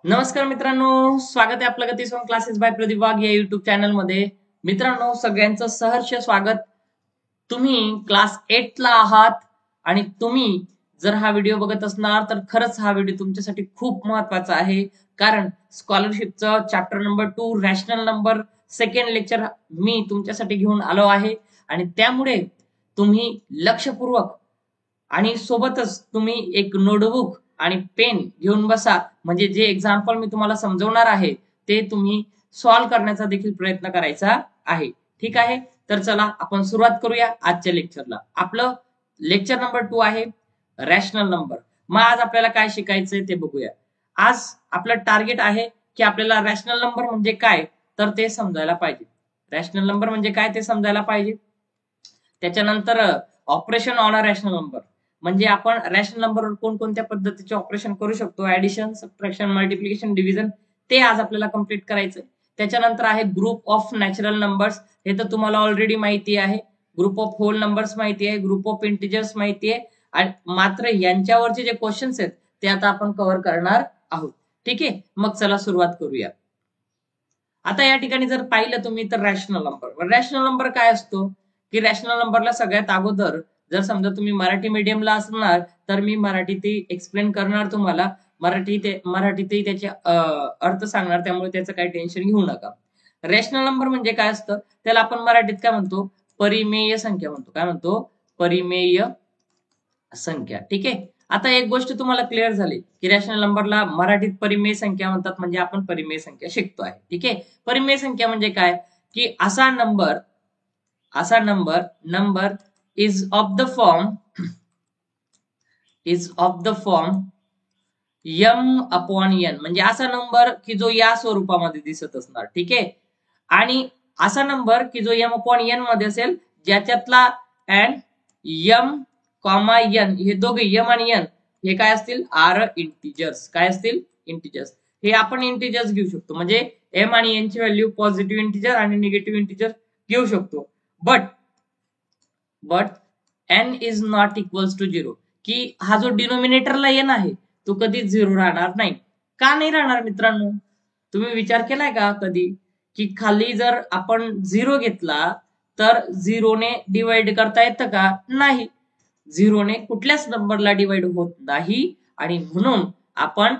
नमस्कार मित्रांनो, स्वागत आहे आपलं गतीसोन क्लासेस बाय प्रदीप वाघ या युट्यूब चॅनल मध्ये. मित्रांनो, सगळ्यांचं सहर्ष स्वागत. तुम्ही क्लास 8 ला आहात आणि तुम्ही जर हा व्हिडिओ बघत असणार तर खरंच हा व्हिडिओ तुमच्यासाठी खूप महत्वाचा आहे. कारण स्कॉलरशिपचं chapter number 2 rational number second lecture मी तुमच्यासाठी घेऊन आलो आहे आणि त्यामुळे तुम्ही लक्षपूर्वक आणि सोबतच तुम्ही एक नोटबुक आणि पेन घेऊन बसा. म्हणजे जे एक्झाम्पल मी तुम्हाला समजवणार आहे ते तुम्ही सॉल्व्ह करण्याचा देखील प्रयत्न करायचा आहे. ठीक आहे, तर चला आपण सुरुवात करूया आजच्या लेक्चरला. आपलं लेक्चर नंबर 2 आहे रॅशनल नंबर. मग आज आपल्याला काय शिकायचंय ते बघूया. आज आपलं टार्गेट आहे की आपल्याला रॅशनल नंबर म्हणजे काय तर ते समजायला पाहिजे. रॅशनल नंबर म्हणजे काय ते समजायला पाहिजे. त्याच्यानंतर operation on a rational number म्हणजे आपण रॅशनल नंबरवर कोणकोणत्या पद्धतीचे ऑपरेशन करू शकतो, ऍडिशन, सबट्रॅक्शन, मल्टिप्लिकेशन, डिव्हिजन, ते आज आपल्याला कम्प्लीट करायचंय. त्याच्यानंतर आहे ग्रुप ऑफ नॅचरल नंबर्स. हे तर तुम्हाला ऑलरेडी माहिती आहे. ग्रुप ऑफ होल नंबर्स माहिती आहे, ग्रुप ऑफ इंटिजर्स माहिती आहे, आणि मात्र यांच्यावरचे जे क्वेश्चन्स आहेत ते आता आपण कव्हर करणार आहोत. ठीक आहे, मग चला सुरुवात करूया. आता या ठिकाणी जर पाहिलं तुम्ही तर रॅशनल नंबर काय असतो की रॅशनल नंबरला सगळ्यात अगोदर जर समजा तुम्ही मराठी मीडियमला असणार तर मी मराठीतही एक्सप्लेन करणार तुम्हाला. मराठीतही त्याचे अर्थ सांगणार, त्यामुळे त्याचं काही टेन्शन घेऊ नका. रॅशनल नंबर म्हणजे काय असतं त्याला आपण मराठीत काय म्हणतो, परिमेय संख्या म्हणतो. काय म्हणतो? परिमेय संख्या. ठीक आहे, आता एक गोष्ट तुम्हाला क्लिअर झाली की रॅशनल नंबरला मराठीत परिमेय संख्या म्हणतात, म्हणजे आपण परिमेय संख्या शिकतो आहे. ठीक आहे, परिमेय संख्या म्हणजे काय की असा number number is of the form m upon n, म्हणजे असा नंबर की जो या स्वरूपामध्ये दिसत असणार. ठीक आहे, आणि असा नंबर की जो m अपॉन n मध्ये असेल, ज्याच्यातला m कॉमा n हे दोघे m आणि n हे काय असतील, आर इंटिजर्स. काय असतील? इंटिजर्स. हे आपण इंटिजर्स घेऊ शकतो, म्हणजे m आणि n ची व्हॅल्यू पॉझिटिव्ह इंटिजर आणि निगेटिव्ह इंटिजर घेऊ शकतो. But n is not equals to 0, की हा जो डिनोमिनेटरला n आहे तो कधीच 0 राहणार नाही. का नाही राहणार मित्रांनो? तुम्ही विचार केलाय का कधी की खाली जर आपण 0 घेतला तर 0 ने डिवाइड करता येतं का? नाही. 0 ने कुठल्याच नंबरला डिवाइड होत नाही, आणि म्हणून आपण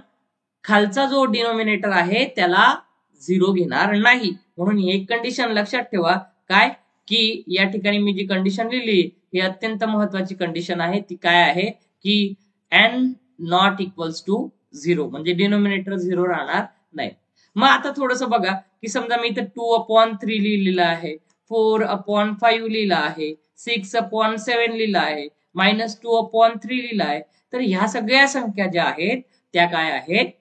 खालचा जो डिनोमिनेटर आहे त्याला 0 घेणार नाही. म्हणून ही एक कंडिशन लक्षात ठेवा. काय की या ठिकाणी मी जी कंडिशन लिहिली ही अत्यंत महत्वाची कंडिशन आहे. ती काय आहे की n नॉट इक्वल्स टू 0, म्हणजे डिनोमिनेटर 0 राहणार नाही. मग आता थोडस बघा की समजा मी इथे 2/3 लिहिलेलं आहे, 4/5 लिहिलं आहे, 6/7 लिहिलं आहे, -2/3 लिहिलं आहे. तर ह्या सगळ्या संख्या ज्या आहेत त्या काय आहेत,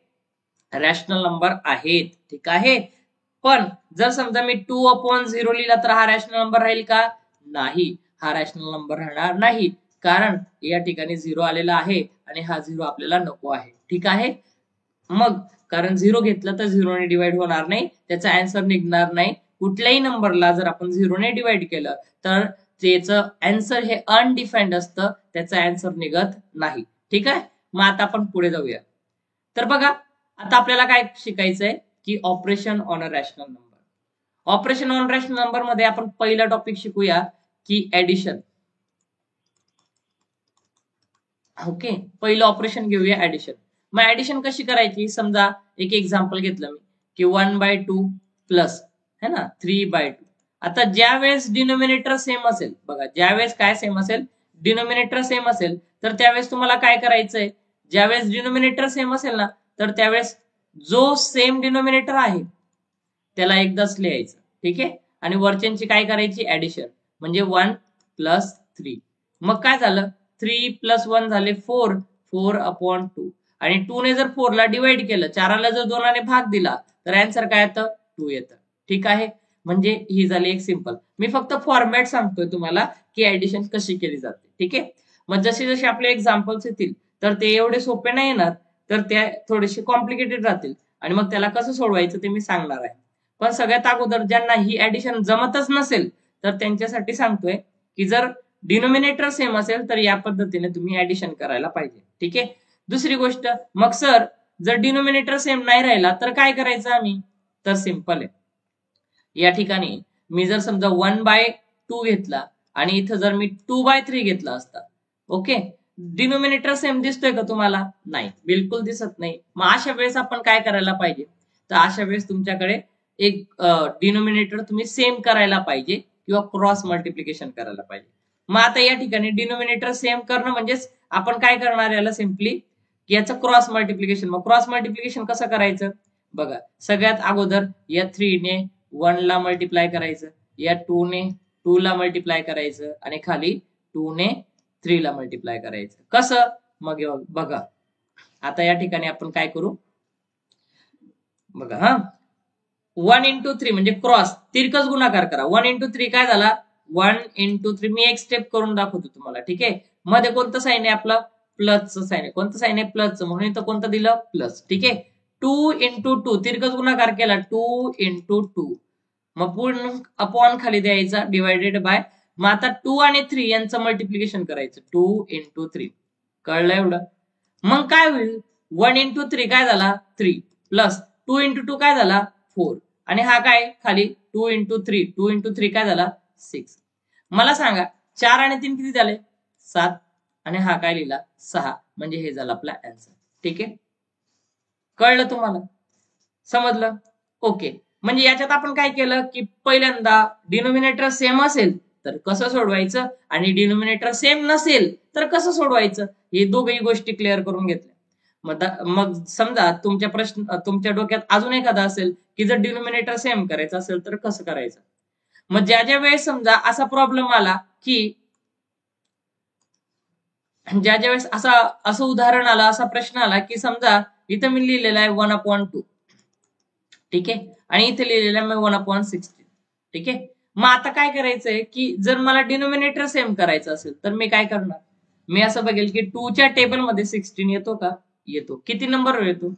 रॅशनल नंबर आहेत. ठीक आहे, पण जर समजा मी 2/0 लिहिला तर हा रॅशनल नंबर राहील का? नाही, हा रॅशनल नंबर राहणार नाही. कारण या ठिकाणी 0 आलेला आहे आणि हा 0 आपल्याला नको आहे. ठीक आहे, मग कारण 0 घेतलं तर 0 ने डिवाइड होणार नाही, त्याचा आन्सर निघणार नाही. कुठल्याही नंबरला जर आपण 0 ने डिवाइड केलं तर त्याचं आन्सर हे अनडिफाईन्ड असतं, त्याचा आन्सर निघत नाही. ठीक आहे, मग आता आपण पुढे जाऊया. तर बघा, आता आपल्याला काय शिकायचंय की operation on a rational number. Operation on rational number मध्ये आपण पहिला टॉपिक शिकूया की ऍडिशन. ओके, पहिलं ऑपरेशन घेऊया ऍडिशन. मग ऍडिशन कशी करायची? समजा एक एक्झाम्पल घेतलं मी की 1/2 प्लस है ना 3/2. आता ज्या वेळेस डिनोमिनेटर सेम असेल, बघा ज्यावेळेस काय सेम असेल, डिनोमिनेटर सेम असेल, तर त्यावेळेस तुम्हाला काय करायचंय, ज्यावेळेस डिनोमिनेटर सेम असेल ना तर त्यावेळेस जो सेम डिनोमिनेटर आहे त्याला एकदाच लिहायचं. ठीक आहे, आणि वरच्यांची काय करायची, ऍडिशन, म्हणजे 1 + 3. मग काय झालं, 3 + 1 झाले 4, 4/2, आणि 2 ने जर 4 ला डिवाइड केलं, 4 ला जर 2 ने भाग दिला तर आन्सर काय येतं, 2 येतं. ठीक आहे, म्हणजे ही झाली एक सिंपल. मी फक्त फॉर्मॅट सांगतोय तुम्हाला की ऍडिशन कशी केली जाते. ठीक आहे, मग जसे जसे आपले एक्झाम्पल्स येतील तर ते एवढे सोपे नाही येणार, तर ते थोडेसे कॉम्प्लिकेटेड राहतील, आणि मग त्याला कसं सोडवायचं ते मी सांगणार आहे. पण सगळ्यात अगोदर ज्यांना ही ऍडिशन जमतच नसेल तर त्यांच्यासाठी सांगतोय की जर डिनोमिनेटर सेम असेल तर या पद्धतीने तुम्ही ऍडिशन करायला पाहिजे. ठीक आहे, दुसरी गोष्ट, मग सर जर डिनोमिनेटर सेम नाही राहिला तर काय करायचं आम्ही, तर सिंपल आहे. या ठिकाणी मी जर समजा 1/2 घेतला आणि इथं जर मी 2/3 घेतला असता, ओके, डिनोमिनेटर सेम दिसतोय का तुम्हाला? नाही, बिलकुल दिसत नाही. मग अशा वेळेस आपण काय करायला पाहिजे, तर अशा वेळेस तुमच्याकडे एक डिनोमिनेटर तुम्ही सेम करायला पाहिजे किंवा क्रॉस मल्टिप्लिकेशन करायला पाहिजे. मग आता या ठिकाणी डिनोमिनेटर सेम करणं म्हणजेच आपण काय करणार याला सिम्पली याचं क्रॉस मल्टिप्लिकेशन. मग क्रॉस मल्टिप्लिकेशन कसं करायचं बघा, सगळ्यात अगोदर या 3 ने 1 ला मल्टिप्लाय करायचं, या 2 ने 2 ला मल्टिप्लाय करायचं आणि खाली 2 ने 3 ला मल्टिप्लाय करायचं. कसं मग बघा, आता या ठिकाणी आपण काय करू बघा, हा 1 into 3 म्हणजे क्रॉस तिरकस गुणाकार करा. 1 into 3 काय झाला, 1 into 3. मी एक स्टेप करून दाखवतो तुम्हाला, ठीक आहे. मध्ये कोणतं साईन आहे आपलं, प्लसचं साईन आहे. कोणतं साईन आहे, प्लसचं, म्हणून इथं कोणतं दिलं, प्लस, ठीक आहे. 2 into 2 तिरकस गुणाकार केला, 2 into 2, मग पूर्ण अपॉन खाली द्यायचा डिवायडेड बाय. मग आता 2 आणि 3 यांचं मल्टिप्लिकेशन करायचं, 2 into 3. कळलं एवढं? मग काय होईल, 1 into 3 काय झाला, 3, प्लस 2 into 2 काय झाला, 4, आणि हा काय खाली 2 into 3, 2 into 3 काय झाला, 6. मला सांगा 4 आणि 3 किती झाले, 7, आणि हा काय लिहिला, 6. म्हणजे हे झालं आपला आन्सर. ठीक आहे, कळलं तुम्हाला, समजलं? ओके. म्हणजे याच्यात आपण काय केलं की पहिल्यांदा डिनोमिनेटर सेम असेल तर कसं सोडवायचं आणि डिनोमिनेटर सेम नसेल तर कसं सोडवायचं, हे दोघही गोष्टी क्लिअर करून घेतल्या. मग समजा तुमच्या डोक्यात अजून एखादा असेल की जर डिनोमिनेटर सेम करायचं असेल तर कसं करायचं. मग ज्या वेळेस समजा असा प्रॉब्लेम आला की ज्या वेळेस असं उदाहरण आलं, असा प्रश्न आला की समजा इथं मी लिहिलेला आहे 1/2, ठीक आहे, आणि इथे लिहिलेला आहे 1/16, ठीक आहे. मग आता काय करायचंय की जर मला डिनोमिनेटर सेम करायचं असेल तर मी काय करणार, मी असं बघेल की 2 च्या टेबलमध्ये 16 येतो का, येतो. किती नंबरवर येतो,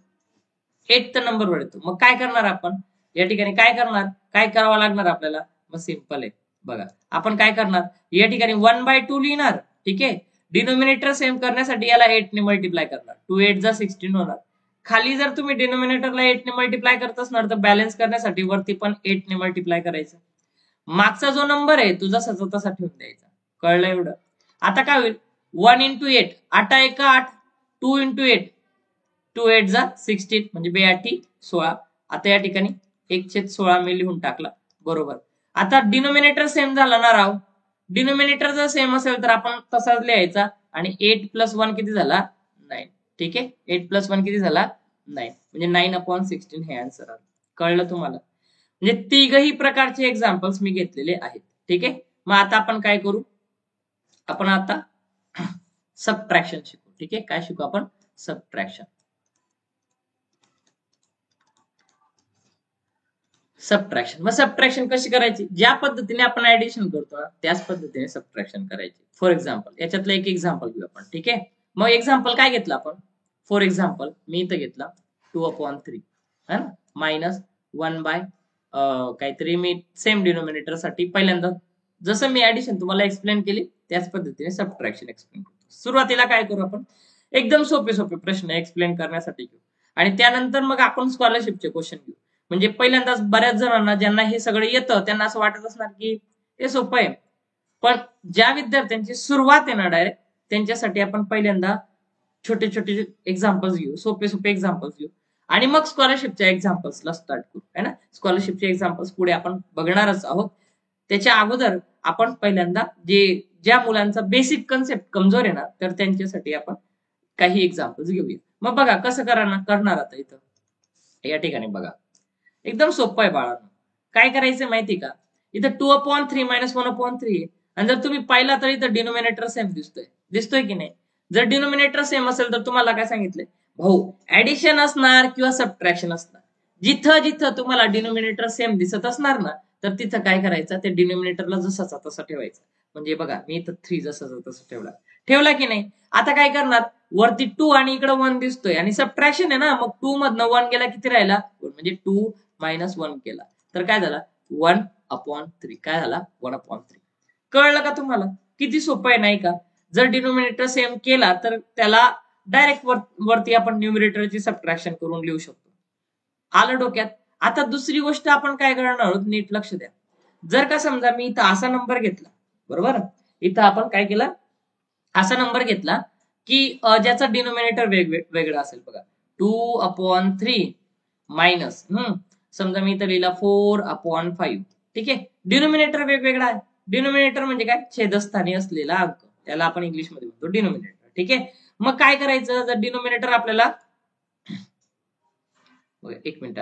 8th नंबरवर येतो. मग काय करणार आपण या ठिकाणी, काय करावं लागणार आपल्याला, मग सिंपल आहे बघा, आपण काय करणार या ठिकाणी 1/2 लिहिणार, ठीक आहे. डिनोमिनेटर सेम करण्यासाठी याला 8 ने मल्टिप्लाय करणार, 2 8 जा 16 होणार. खाली जर तुम्ही डिनोमिनेटरला 8 ने मल्टिप्लाय करत असणार तर बॅलन्स करण्यासाठी वरती पण 8 ने मल्टिप्लाय करायचं. मागचा जो नंबर आहे तो जसा तसा ठेवून द्यायचा. कळलं एवढं? आता काय होईल, 1 into 8, 8 1 8, 2 into 8, 2 8 जा 16, म्हणजे 2 8 16. आता या ठिकाणी 1/16 मी लिहून टाकला, बरोबर. आता डिनोमिनेटर सेम झाला ना राव, डिनोमिनेटर जर सेम असेल तर आपण तसाच लिहायचा, आणि 8 + 1 किती झाला, 9, ठीक आहे. 8 + 1 किती झाला, 9, म्हणजे 9/16 हे आन्सर आलं. कळलं तुम्हाला? म्हणजे तिघही प्रकारचे एक्झाम्पल्स मी घेतलेले आहेत, ठीक आहे. मग आता आपण काय करू, आपण आता सबट्रॅक्शन शिकू, ठीक आहे. काय शिकू आपण, सबट्रॅक्शन. सबट्रॅक्शन, मग सबट्रॅक्शन कशी करायची, ज्या पद्धतीने आपण ऍडिशन करतो त्याच पद्धतीने सबट्रॅक्शन करायची. फॉर एक्झाम्पल याच्यातलं एक एक्झाम्पल घेऊ आपण, ठीक आहे. मग एक्झाम्पल काय घेतलं आपण, फॉर एक्झाम्पल मी इथं घेतला 2/3 है ना, मायनस 1 बाय काहीतरी, मी सेम डिनोमिनेटर साठी पहिल्यांदा जसं मी ऍडिशन तुम्हाला एक्सप्लेन केली त्याच पद्धतीने सबट्रॅक्शन एक्सप्लेन करतो. सुरुवातीला काय करू आपण, एकदम सोपे प्रश्न एक्सप्लेन करण्यासाठी घेऊ, आणि त्यानंतर मग आपण स्कॉलरशिपचे क्वेश्चन घेऊ. म्हणजे पहिल्यांदाच बऱ्याच जणांना ज्यांना हे सगळं येतं त्यांना असं वाटत असणार की हे सोपं आहे, पण ज्या विद्यार्थ्यांची सुरुवात आहे ना डायरेक्ट, त्यांच्यासाठी आपण पहिल्यांदा छोटे एक्झाम्पल्स घेऊ, सोपे एक्झाम्पल्स घेऊ, आणि मग स्कॉलरशिपच्या एक्झाम्पल्सला स्टार्ट करू, है ना. स्कॉलरशिपचे एक्झाम्पल्स पुढे आपण बघणारच आहोत. त्याच्या अगोदर आपण पहिल्यांदा ज्या मुलांचा बेसिक कन्सेप्ट कमजोर आहे ना, तर त्यांच्यासाठी आपण काही एक्झाम्पल्स घेऊया. मग बघा कसं करणार आता इथं या ठिकाणी बघा, एकदम सोपं आहे बाळांनो. काय करायचं माहिती का, इथं 2/3 - 1/3 आहे, आणि जर तुम्ही पाहिला तर इथं डिनोमिनेटर सेम दिसतोय की नाही. जर डिनोमिनेटर सेम असेल तर तुम्हाला काय सांगितलंय भाऊ, ऍडिशन असणार किंवा सबट्रॅक्शन असणार. जिथं तुम्हाला डिनोमिनेटर सेम दिसत असणार ना, तर तिथं काय करायचं, ते डिनोमिनेटरला जसाचा तसा ठेवायचं. म्हणजे बघा मी इथं 3 जसाचा तसा ठेवला की नाही. आता काय करणार, वरती 2 आणि इकडे 1 दिसतोय, आणि सबट्रॅक्शन आहे ना, मग 2 मधनं 1 गेला किती राहिला, म्हणजे 2 - 1 केला तर काय झाला, 1/3. काय झाला, 1/3. कळलं का तुम्हाला, किती सोपं आहे नाही का. जर डिनोमिनेटर सेम केला तर त्याला डायरेक्ट वरती आपण न्यूमरेटरची सबट्रॅक्शन करून लिहू शकतो. आलं डोक्यात? आता दुसरी गोष्ट आपण काय करणार आहोत, नीट लक्ष द्या. जर का समजा मी इथं असा नंबर घेतला, बरोबर, इथं आपण काय केलं, असा नंबर घेतला की ज्याचा डिनोमिनेटर वेगळा असेल. बघा 2/3 मायनस समजा मी इथं लिहिला 4/5. ठीक आहे, डिनोमिनेटर वेगवेगळा आहे. डिनोमिनेटर म्हणजे काय, छेदस्थानी असलेला अंक, त्याला आपण इंग्लिश मध्ये म्हणतो डिनोमिनेटर. ठीक आहे, मग काय करायचं, जर डिनोमिनेटर आपल्याला, एक मिनिट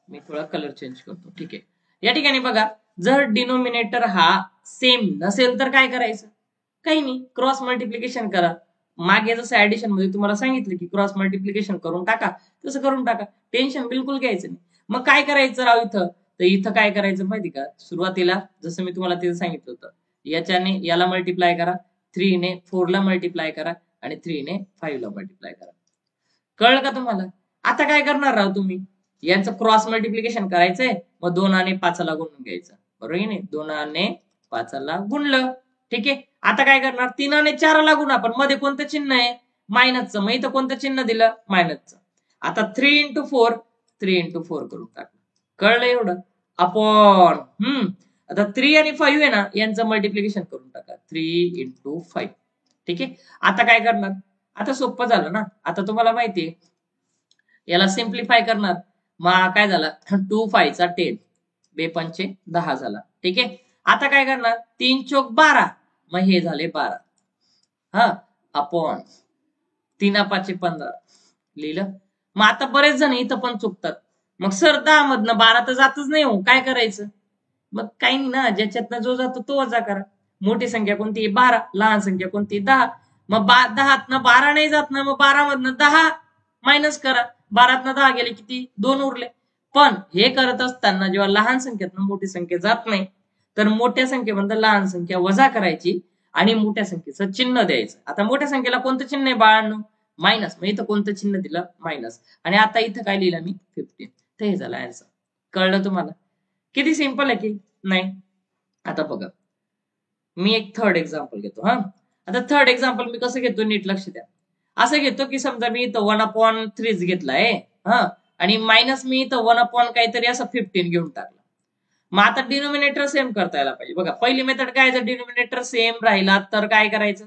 मी थोडा कलर चेंज करतो. ठीक आहे, या ठिकाणी बघा, जर डिनोमिनेटर हा सेम नसेल तर काय करायचं, काही नाही, क्रॉस मल्टिप्लिकेशन करा. मागे जसं ऍडिशन मध्ये तुम्हाला सांगितलं की क्रॉस मल्टिप्लिकेशन करून टाका, तसं करून टाका, टेन्शन बिलकुल घ्यायचं नाही. मग काय करायचं राव इथं, तर इथं काय करायचं माहिती का, सुरुवातीला जसं मी तुम्हाला तिथं सांगितलं होतं, याच्याने याला मल्टिप्लाय करा, 3 ने 4 ला मल्टिप्लाय करा आणि 3 ने 5 ला मल्टिप्लाय करा. कळलं का तुम्हाला? आता काय करणार राव तुम्ही, यांचं क्रॉस मल्टिप्लिकेशन करायचंय, मग 2 आणि 5 ला गुणून घ्यायचं, बरोबर आहे नाही, 2 आणि 5 ला गुणलं. ठीक आहे, आता काय करणार, 3 आणि 4 ला गुणा, पण मध्ये कोणतं चिन्ह आहे, मायनसचं, मग इथं कोणतं चिन्ह दिलं, मायनसचं. आता 3 × 4 करून टाकलं. कळलं एवढं? अपॉन आता 3 आणि 5 आहे ना, यांचं मल्टिप्लिकेशन करून टाका, 3 × 5. ठीक आहे, आता काय करणार, आता सोपं झालं ना. आता तुम्हाला माहितीये, याला सिम्प्लिफाय करणार, मग काय झाला, 2 5 चा 10, 2 5 10 झाला. ठीक आहे, आता काय करणार, 3 चोक 12, मग हे झाले 12, अपॉन 3 5 15 लिहिलं. मग आता बरेच जण इथं पण चुकतात, मग सर 10 मधनं 12 तर जातच नाही हो, काय करायचं, मग काही नाही ना, ज्याच्यातनं जो जातो तो वजा करा. मोठी संख्या कोणती, 12, लहान संख्या कोणती, 10. मग 10 12 नाही जात ना, मग 12 मधनं 10 मायनस करा, 12 10 गेले किती, 2 उरले. पण हे करत असताना जेव्हा लहान संख्येतनं मोठी संख्या जात नाही, तर मोठ्या संख्येमधनं लहान संख्या वजा करायची आणि मोठ्या संख्येचं चिन्ह द्यायचं. आता मोठ्या संख्येला कोणतं चिन्ह आहे बाळांनो, मायनस, मग इथं कोणतं चिन्ह दिलं, मायनस, आणि आता इथं काय लिहिलं मी, 15. तर हे झालं आन्सर. कळलं तुम्हाला? किती सिंपल आहे की नाही. आता बघा, मी एक थर्ड एक्झाम्पल घेतो. आता थर्ड एक्झाम्पल मी कसं घेतो, नीट लक्ष द्या. असं घेतो की समजा मी इथं 1/3 घेतलाय, आणि मायनस मी इथं 1 काहीतरी असं 15 घेऊन टाकलं. मग आता डिनोमिनेटर सेम करता यायला पाहिजे. बघा, पहिली मेथड काय, जर डिनोमिनेटर सेम राहिला तर काय करायचं.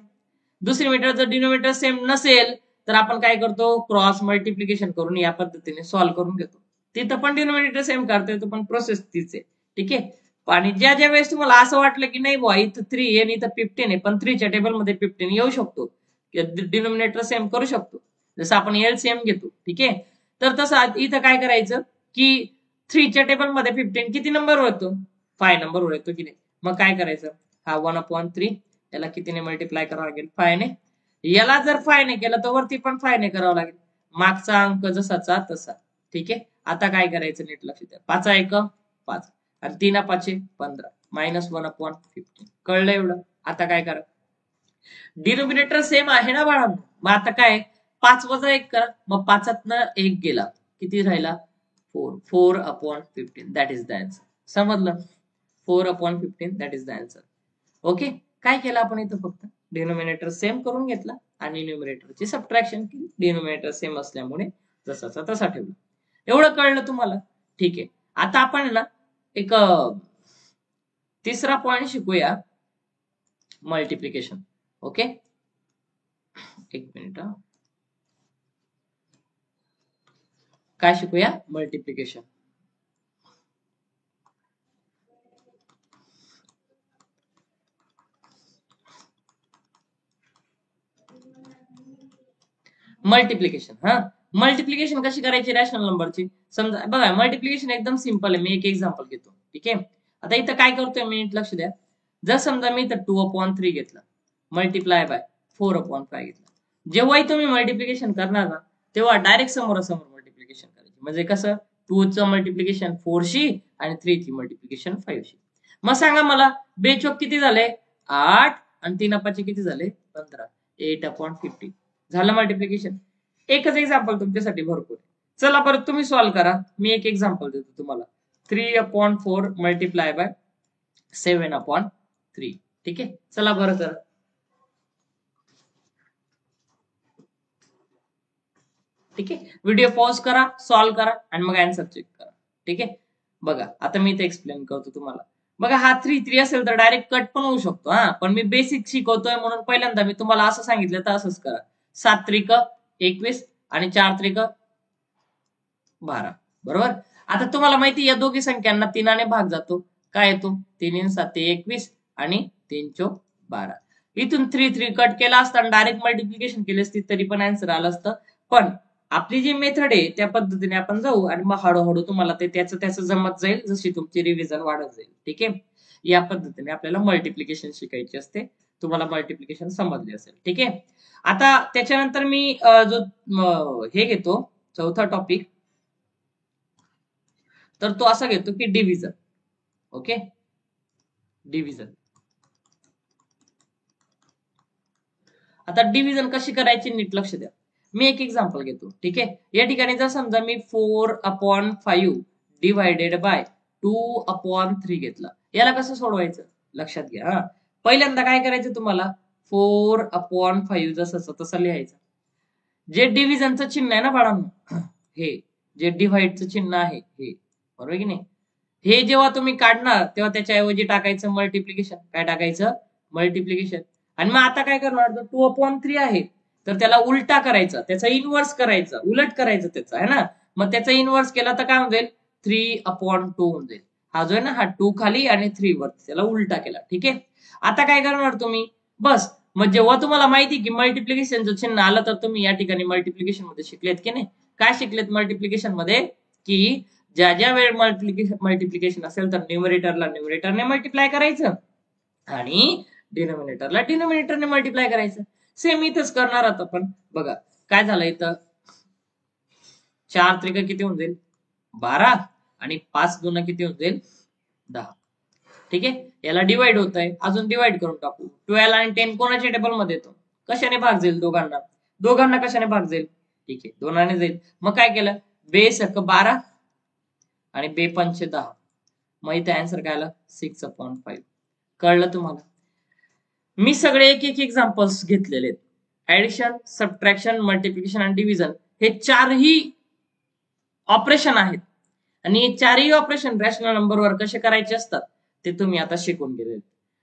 दुसरी मेथड, जर डिनोमिनेटर सेम नसेल तर आपण काय करतो, क्रॉस मल्टिप्लिकेशन करून या पद्धतीने सॉल्व्ह करून घेतो. तिथं पण डिनोमिनेटर सेम करता येतो, पण प्रोसेस तीच आहे. ठीक आहे, आणि ज्या ज्या वेळेस तुम्हाला असं वाटलं की नाही बुवा इथं 3 आहे आणि इथं 15 आहे, पण 3 च्या टेबलमध्ये 15 येऊ शकतो, डिनोमिनेटर सेम करू शकतो, जसं आपण एलसीएम घेतो. ठीक आहे, तर तसं इथं काय करायचं की 3 च्या टेबलमध्ये 15 किती नंबर होतो, 5 नंबर येतो की नाही. मग काय करायचं, हा 1/3 याला कितीने मल्टिप्लाय करावं लागेल, 5 ने. याला जर 5 ने केलं तर वरती पण 5 ने करावं लागेल, मागचा अंक जसाचा तसा. ठीक आहे, आता काय करायचं, नीट लक्ष द्या. 5 1 5 आणि 3 5 15 मायनस 1/15. कळलं एवढं? आता काय करा, डिनोमिनेटर सेम आहे ना बाळांनो, मग आता काय, 5 वजा 1 करा, मग 5तनं 1 गेला, किती राहिला, 4/15. That is the answer. समजलं, 4/15 that is the answer. Okay, काय केलं आपण इथं, फक्त डिनोमिनेटर सेम करून घेतला आणि न्यूमरेटरची सबट्रॅक्शन केली. डिनोमिनेटर सेम असल्यामुळे जसाचा तसा ठेवला. एवढं कळलं तुम्हाला? ठीक आहे, आता आपण ना एक तिसरा पॉइंट शिकूया, मल्टिप्लिकेशन. ओके, एक मिनिट, काय शिकूया, मल्टिप्लिकेशन. मल्टिप्लिकेशन, मल्टिप्लिकेशन कशी करायची रॅशनल नंबरची, समजा बघा, मल्टिप्लिकेशन एकदम सिंपल आहे. मी एक एक्झाम्पल घेतो. ठीक आहे, आता इथं काय करतोय मी, लक्ष द्या. जर समजा मी इथं 2/3 घेतलं, मल्टिप्लाय बाय 4/5 घेतलं, जेव्हाही तुम्ही मल्टिप्लिकेशन करणार ना, तेव्हा डायरेक्ट समोरासमोर मल्टिप्लिकेशन करायची. म्हणजे कसं, 2 चं मल्टिप्लिकेशन 4 शी आणि 3 ची मल्टिप्लिकेशन 5 शी. मग सांगा मला, बेचोक किती झाले, 8, आणि 3 5 किती झाले, 15, 8/50 झालं मल्टिप्लिकेशन. एकच एक्झाम्पल तुमच्यासाठी भरपूर. चला परत तुम्ही सॉल्व्ह करा. मी एक एक्झाम्पल देतो तुम्हाला, 3/4 मल्टिप्लाय बाय 7/3. ठीक आहे, चला बरं करा. ठीक आहे, व्हिडिओ पॉज करा, सॉल्व्ह करा आणि मग आन्सर चेक करा. ठीक आहे, बघा आता मी ते एक्सप्लेन करतो तुम्हाला. बघा हा 3-3 असेल तर डायरेक्ट कट पण होऊ शकतो. पण मी बेसिक शिकवतोय म्हणून पहिल्यांदा मी तुम्हाला असं सांगितलं तर असंच करा. 7 त्रिक 21 आणि 4 त्रिक 12. बरोबर. आता तुम्हाला माहिती या दोघी संख्यांना 3 ने भाग जातो. काय येतो? 3 7 21 आणि 3 चौक 12. इथून 3-3 कट केला असता आणि डायरेक्ट मल्टिप्लिकेशन केली असती तरी पण आन्सर आलं असतं. पण आपली जी मेथड आहे त्या पद्धतीने आपण जाऊ आणि मग हळूहळू तुम्हाला ते त्याचं जमत जाईल जशी तुमची रिव्हिजन वाढत जाईल. ठीक आहे, या पद्धतीने आपल्याला मल्टिप्लिकेशन शिकायची असते. तुम्हाला मल्टिप्लिकेशन समजले असेल. ठीक आहे, आता त्याच्यानंतर मी जो हे घेतो चौथा टॉपिक, तर तो असा घेतो की डिव्हिजन. Okay, division. आता डिव्हिजन कशी करायची नीट लक्ष द्या. मी एक एक्झाम्पल घेतो. ठीक आहे, या ठिकाणी जर समजा मी 4/5 डिवायडेड बाय 2/3 घेतला, याला कसं सोडवायचं लक्षात घ्या. पहिल्यांदा काय करायचं तुम्हाला, 4/5 जसं तसं लिहायचं. जे डिव्हिजनचं चिन्ह आहे ना बाळांनो, हे जे डिव्हाइडचं चिन्ह आहे हे, बरोबर की नाही, हे जेव्हा तुम्ही काढणार तेव्हा त्याच्याऐवजी टाकायचं मल्टिप्लिकेशन. काय टाकायचं? मल्टिप्लिकेशन. आणि मग आता काय करणार, जो 2/3 आहे तर त्याला उलटा करायचा, त्याचा इनव्हर्स करायचा, उलट करायचं त्याचा, आहे ना. मग त्याचा इनव्हर्स केला तर काय होईल? 3/2 होऊन जाईल. हा जो आहे ना, हा 2 खाली आणि 3 वरती, त्याला उलटा केला. ठीक आहे, आता काय करणार तुम्ही, बस मग जेव्हा तुम्हाला माहिती की मल्टिप्लिकेशनचं चिन्ह आलं तर तुम्ही या ठिकाणी मल्टिप्लिकेशन मध्ये शिकलेत की नाही. काय शिकलेत मल्टिप्लिकेशन मध्ये? की ज्या ज्या वेळ मल्टिप्लिकेशन असेल तर न्यूमरेटरला न्यूमरेटरने मल्टिप्लाय करायचं आणि डिनोमिनेटरला डिनोमिनेटरने मल्टिप्लाय करायचं. सेम इथंच करणार आहोत आपण. बघा काय झालं इथं, 4 त्रिक किती होऊन जाईल? 12 आणि 5 दून किती होऊन जाईल? 10. ठीक आहे, याला डिवाइड होत आहे, अजून डिवाइड करून टाकू. 12 आणि 10 कोणाच्या टेबल मध्ये येतो? कशाने भाग जाईल? दोघांना. दोघांना कशाने भाग जाईल? ठीक आहे, 2 जाईल. मग काय केलं, बेस 12 आणि बे 5 10. मग इथे आन्सर काय आलं? 6/5. कळलं तुम्हाला? मी सगळे एक एक एक्झाम्पल्स घेतलेले आहेत. ऍडिशन, सबट्रॅक्शन, मल्टिप्लिकेशन आणि डिव्हिजन हे 4ही ऑपरेशन आहेत. आणि हे 4ही ऑपरेशन रॅशनल नंबरवर कसे करायचे असतात ते तुम्ही आता शिकून गेलेले.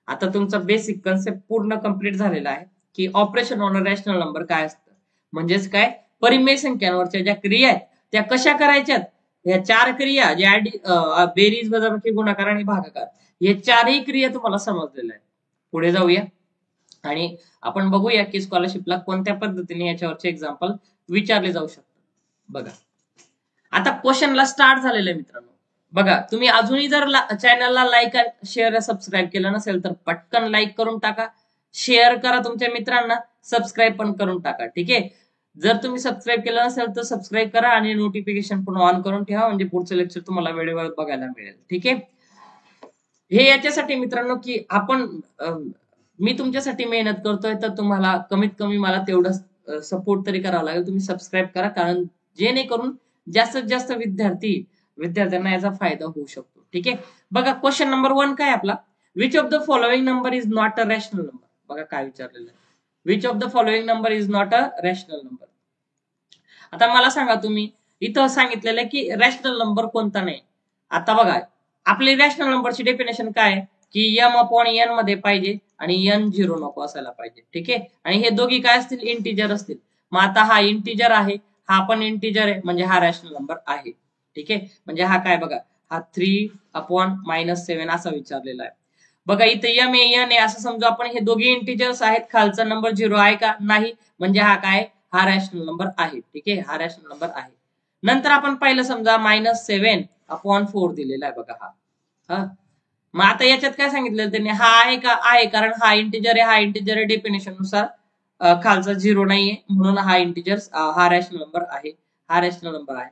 आता तुमचा बेसिक कन्सेप्ट पूर्ण कंप्लीट झालेला आहे की ऑपरेशन ऑन रॅशनल नंबर काय असतं. म्हणजेच काय, परिमेय संख्यांवरच्या ज्या क्रिया आहेत त्या कशा करायच्यात, ह्या 4 क्रिया ज्या बेरीज, वजाबाकी, गुणाकार आणि भागाकार, हे 4ही क्रिया तुम्हाला समजलेल्या आहेत. पुढे जाऊया आणि आपण बघूया की स्कॉलरशिपला कोणत्या पद्धतीने याच्यावरचे एक्झाम्पल विचारले जाऊ शकतात. बघा आता क्वेश्चनला स्टार्ट झालेलं आहे मित्रांनो. बघा तुम्ही अजूनही जर चॅनलला लाईक, शेअर, सबस्क्राईब केलं नसेल तर पटकन लाईक करून टाका, शेअर करा तुमच्या मित्रांना, सबस्क्राईब पण करून टाका. ठीक आहे, जर तुम्ही सबस्क्राईब केलं नसेल तर सबस्क्राईब करा आणि नोटिफिकेशन पण ऑन करून ठेवा, म्हणजे पुढचं लेक्चर तुम्हाला वेळेवर बघायला मिळेल. ठीक आहे, हे याच्यासाठी मित्रांनो की आपण मी तुमच्यासाठी मेहनत करतोय तर तुम्हाला कमीत कमी मला तेवढं सपोर्ट तरी करावा लागेल. तुम्ही सबस्क्राईब करा, कारण जेणेकरून जास्तीत जास्त विद्यार्थ्यांना याचा फायदा होऊ शकतो. ठीक आहे, बघा क्वेश्चन नंबर 1 काय आपला, which of the following number is not a rational number. बघा काय विचारलेलं आहे, which of the following number is not a rational number. आता मला सांगा, तुम्ही इथं सांगितलेलं आहे की रॅशनल नंबर कोणता नाही. आता बघा आपली रॅशनल नंबरची डेफिनेशन काय, की m/n मध्ये पाहिजे आणि n 0 नको असायला पाहिजे. ठीक आहे, आणि हे दोघी काय असतील? इंटिजर असतील. मग आता हा इंटिजर आहे, हा पण इंटिजर आहे, म्हणजे हा रॅशनल नंबर आहे. ठीक आहे, म्हणजे हा काय बघा, हा 3/-7 असा विचारलेला आहे. बघा इथे m n आहे असं समजा आपण, हे दोघे इंटिजर्स आहेत, खालचा नंबर 0 आहे का? नाही, म्हणजे हा काय, हा रॅशनल नंबर आहे. ठीक आहे, हा रॅशनल नंबर आहे. नंतर आपण पाहिलं समजा -7/4 दिलेला आहे बघा हा. मग आता याच्यात काय सांगितलं त्यांनी, हा आहे का? आहे, कारण हा इंटिजर आहे, हा इंटिजर आहे, डेफिनेशन नुसार खालचा 0 नाहीये म्हणून हा इंटिजर, हा रॅशनल नंबर आहे, हा रॅशनल नंबर आहे.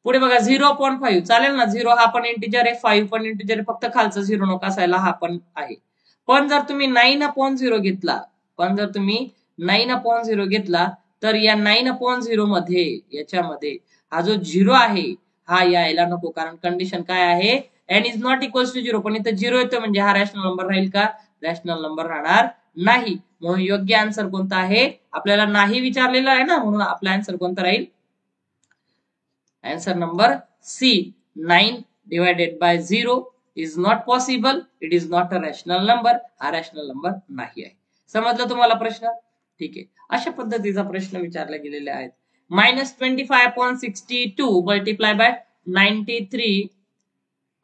पुढे बघा 0/5 चालेल ना, 0 हा पण इंटिजर आहे, 5 पण इंटिजर आहे, फक्त खालचा 0 नको असायला, हा पण आहे. पण जर तुम्ही 9/0 घेतला, तर या 9/0 मध्ये याच्यामध्ये हा जो 0 आहे हा यायला नको, कारण कंडिशन काय आहे, n is not equal to 0. पण इथं 0 येतो म्हणजे हा रॅशनल नंबर राहील का? रॅशनल नंबर राहणार नाही. म्हणून योग्य आन्सर कोणता आहे? आपल्याला नाही विचारलेला आहे ना, म्हणून आपला आन्सर कोणता राहील? Answer number C 9 divided by 0 is not possible. It is not a rational number. हा रॅशनल नंबर नाही आहे. समजलं तुम्हाला प्रश्न? ठीक आहे. अशा पद्धतीचा प्रश्न विचारले गेलेले आहेत. -25/62 मल्टिप्लाय बाय 93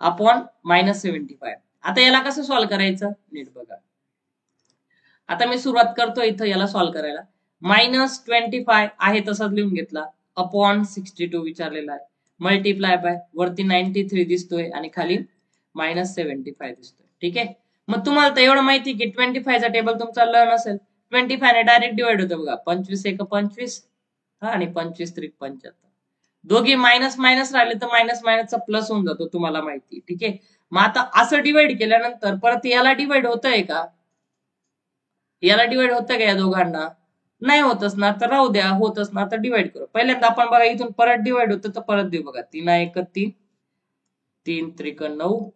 अपॉन -75. आता याला कसं सॉल्व्ह करायचं नीट बघा. आता मी सुरुवात करतो इथं याला सॉल्व्ह करायला. -25 आहे तसंच लिहून घेतला, अपॉन 62 विचारलेला आहे, मल्टिप्लाय बाय वरती 93 दिसतोय आणि खाली -75 दिसतोय. ठीक आहे. मग तुम्हाला तर एवढं माहिती की 25 चा टेबल तुमचा ल नसेल. 25 ने डायरेक्ट डिवाइड होतं बघा. 25 एक 25 आणि 25 त्रिक 75. दोघी मायनस मायनस राहिले तर मायनस मायनसचा प्लस होऊन जातो, तुम्हाला माहिती. ठीक आहे. मग आता असं डिवाइड केल्यानंतर परत याला डिवाइड होतंय का? याला डिवाइड होतं का या दोघांना? नाही होत असणार तर राहू द्या, होत असणार तर डिवाइड करू. पहिल्यांदा आपण बघा इथून परत डिवाइड होतं तर परत देऊ बघा. 3 एक 3, 3 त्रिक 9,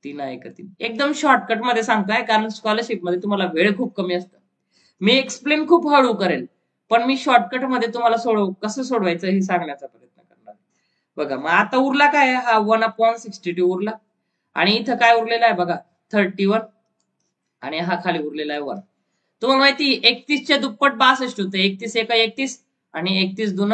3 एक 3. एकदम शॉर्टकट मध्ये सांगतोय कारण स्कॉलरशिप मध्ये तुम्हाला वेळ खूप कमी असतं. मी एक्सप्लेन खूप हळू करेल पण मी शॉर्टकट मध्ये तुम्हाला कसं सोडवायचं हे सांगण्याचा प्रयत्न करणार. बघा मग आता उरला काय? हा 1/62 उरला आणि इथं काय उरलेला आहे बघा 31 आणि हा खाली उरलेला आहे 1. तुम्हाला माहिती 31 च्या दुप्पट 62 होते. 31 एक 31 आणि 31 दुन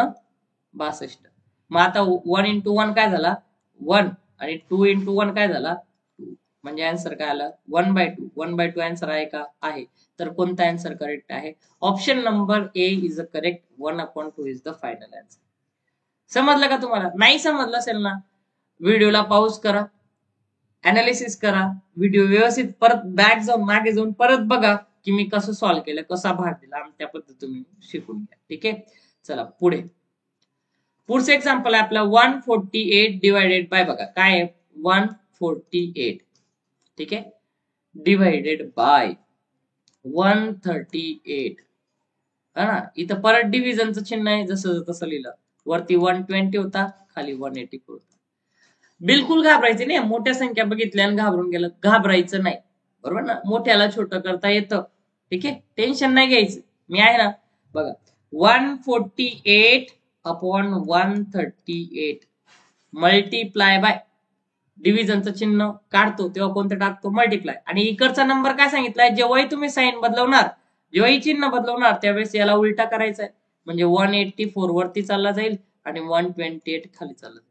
62. मग आता 1 इंटू 1 काय झाला 1 आणि 2 इंटू 1 काय झाला 2. म्हणजे आन्सर काय आला 1/2. 1/2 आन्सर आहे का? आहे. तर कोणता आन्सर करेक्ट आहे? Option number A is a correct. 1/2 is the final answer. समजलं का तुम्हाला? नाही समजलं असेल ना, व्हिडिओला पॉज करा, अनालिसिस करा, व्हिडिओ व्यवस्थित परत बॅक जाऊन मागे जाऊन परत बघा की मी कसं सॉल्व्ह केलं, कसा भाग दिला आणि त्या पद्धतीने शिकून घ्या. ठीक आहे. चला पुढे. पुढचं एक्झाम्पल आहे आपला 148 डिवायडेड बाय बघा काय आहे 148. ठीक आहे. Divided by 138. हा ना, इथं परत डिव्हिजनचं चिन्ह आहे, जसं तसं लिहिलं. वरती 120 होता, खाली 184 होता. बिलकुल घाबरायचे नाही. मोठ्या संख्या बघितल्या आणि घाबरून गेलं, घाबरायचं नाही. बरोबर ना. मोठ्याला छोटं करता येतं. ठीक आहे. टेन्शन नाही घ्यायचं. मी आहे ना. बघा 148 अपॉन 138 मल्टिप्लाय बाय डिव्हिजनचं चिन्ह काढतो तेव्हा कोणतं टाकतो मल्टिप्लाय. आणि इकडचा नंबर काय सांगितलाय, जेव्हाही तुम्ही साईन बदलवणार, जेव्हाही चिन्ह बदलवणार त्यावेळेस याला उलटा करायचा आहे. म्हणजे 184 वरती चालला जाईल आणि 128 खाली चालला जाईल.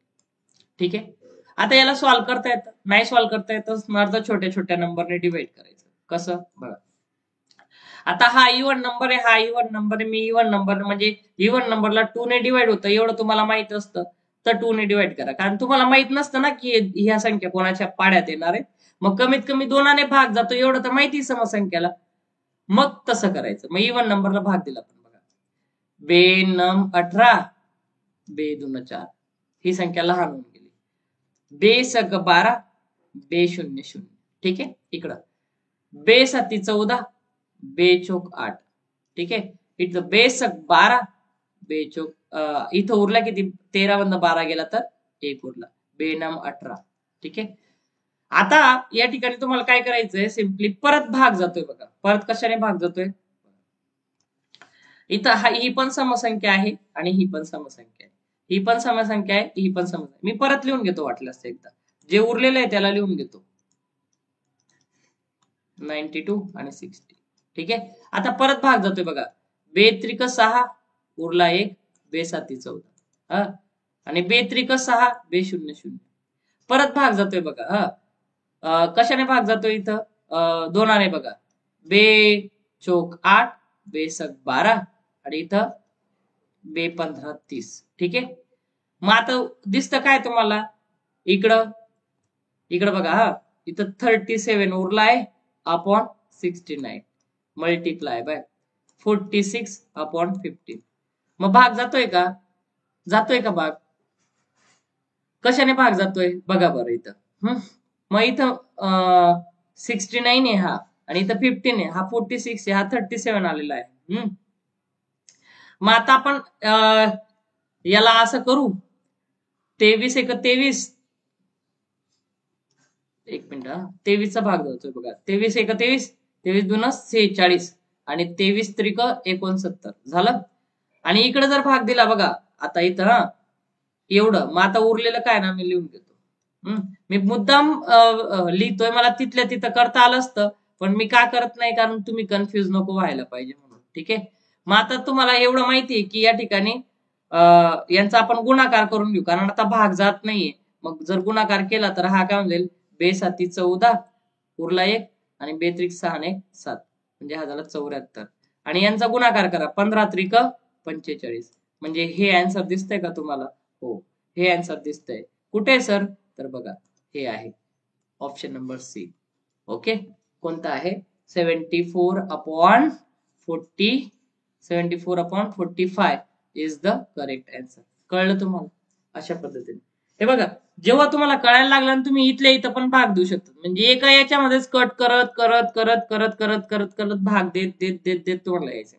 ठीक आहे. आता याला सॉल्व्ह करता येतं, नाही सॉल्व्ह करता येतं तर छोट्या छोट्या नंबरने डिवाइड करायचं. कसं बघा. आता हा इव्हन नंबर आहे, हा इव्हन नंबर आहे. मी इव्हन नंबर म्हणजे इव्हन नंबरला 2 ने डिवाइड होतं एवढं तुम्हाला माहित असतं तर 2 ने डिवाइड करा. कारण तुम्हाला माहित नसतं ना की ह्या संख्या कोणाच्या पाड्यात येणार आहे. मग कमीत कमी 2 ने भाग जातो एवढं तर माहिती समसंख्याला. मग तसं करायचं. मग इव्हन नंबरला भाग दिला पण बघा. 2 नम 18, 2 दून 4. ही संख्या लहान होऊन गेली. 2 सक 12, 2 शून्य 0. ठीक आहे. इकडं 2 साती 14, 2 चोक 8. ठीक आहे. इथं 2 सक 12, 2 चोक इथं उरला किती 13 मधनं 12 गेला तर 1 उरला. 2 नम 18. ठीक आहे. आता या ठिकाणी तुम्हाला काय करायचंय, सिम्पली परत भाग जातोय बघा. परत कशाने भाग जातोय? इथं ही पण समसंख्या आहे आणि ही पण समसंख्या आहे. ही पण समसंख्या आहे, ही पण समसंख्या. मी परत लिहून घेतो वाटल्यास एकदा. जे उरलेलं आहे त्याला लिहून घेतो. 92 आणि 60. ठीक आहे. आता परत भाग जातोय बघा. 2 त्रिक 6 उरला 1, 2 साती 14 आणि 2 त्रिक 6, 2 शून्य 0. परत भाग जातोय बघा. कशाने भाग जातोय इथं 2 ने बघा. 2 चोक 8, 2 सक 12 आणि इथं 2 15 30. ठीक आहे. मग आता दिसतं काय तुम्हाला इकडं बघा. इथं 37 उरला आहे अपॉन 69 मल्टिप्लाय बाय 46 अपॉन 15. मग भाग जातोय का? जातोय का भाग? कशाने भाग जातोय बघा बरं इथं. मग इथं 69 आहे हा आणि इथं 15 आहे, हा 46 आहे, हा 37 आलेला आहे. मग आता आपण याला असं करू 23 एक 23. एक मिनिट 23 चा भाग जातोय बघा. 23 एक 23, 23 दून 46 आणि 23 त्रिक 69 झालं. आणि इकडे जर भाग दिला बघा आता इथं एवढं. मग आता उरलेलं काय ना मी लिहून देतो. मी मुद्दाम लिहितोय, मला तिथल्या तिथं करता आलं असतं, पण मी का करत नाही, कारण तुम्ही कन्फ्युज नको व्हायला पाहिजे म्हणून. ठीक आहे. मग आता तुम्हाला एवढं माहितीये की या ठिकाणी यांचा आपण गुणाकार करून घेऊ, कारण आता भाग जात नाहीये. मग जर गुणाकार केला तर हा काय म्हणेल, 2×7 = 14, उरला 1, आणि 2×3 = 6 = 7, म्हणजे हा झाला 74. आणि यांचा गुणाकार करा, 15×3 = 45. म्हणजे हे आन्सर दिसतंय का तुम्हाला? हो, हे आन्सर दिसतंय. कुठे सर? तर बघा, हे आहे ऑप्शन नंबर सी. ओके, कोणता आहे? 74/45 इज द करेक्ट आन्सर. कळलं तुम्हाला? अशा पद्धतीने हे बघा, जेव्हा तुम्हाला कळायला लागलं ना, तुम्ही इथल्या इथं पण भाग देऊ शकता. म्हणजे एका याच्यामध्येच कट करत करत करत करत करत करत करत भाग देत देत देत देत तुम्हाला यायचं.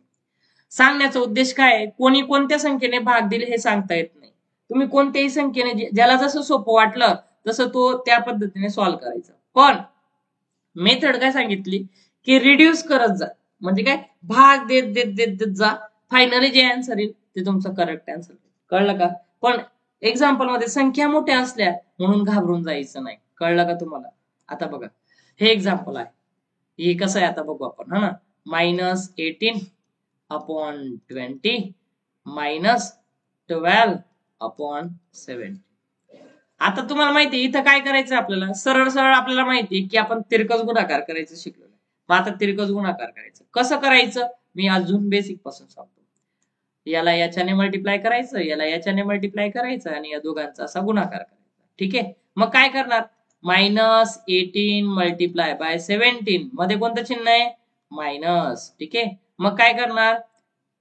सांगण्याचा उद्देश काय आहे? कोणी कोणत्या संख्येने भाग दिले हे सांगता येत नाही. तुम्ही कोणत्याही संख्येने ज्याला जसं सोपं वाटलं तसं तो त्या पद्धतीने सॉल्व्ह करायचा. पण मेथड काय सांगितली की रिड्यूस करत जा. म्हणजे काय? भाग देत देत देत देत जा. फायनली जे आन्सर येईल ते तुमचं करेक्ट आन्सर. कळलं का? पण एक्झाम्पल मध्ये संख्या मोठ्या असल्या म्हणून घाबरून जायचं नाही. कळलं का तुम्हाला? आता बघा, हे एक्झाम्पल आहे. हे कसं आहे आता बघू आपण, हा ना. -18/20 -12/70. आता तुम्हाला माहिती आहे इथं काय करायचं आपल्याला? सरळ सरळ आपल्याला माहिती आहे की आपण तिरकस गुणाकार करायचं शिकलो. मग आता तिरकस गुणाकार करायचं कसं करायचं मी अजून बेसिक पासून सांगतो. याला याच्याने मल्टिप्लाय करायचं, याला याच्याने मल्टिप्लाय करायचं, आणि या दोघांचा असा गुणाकार करायचा. ठीक आहे. मग काय करणार? -18 × 17 मध्ये कोणतं चिन्ह आहे? मायनस. ठीक आहे. मग काय करणार?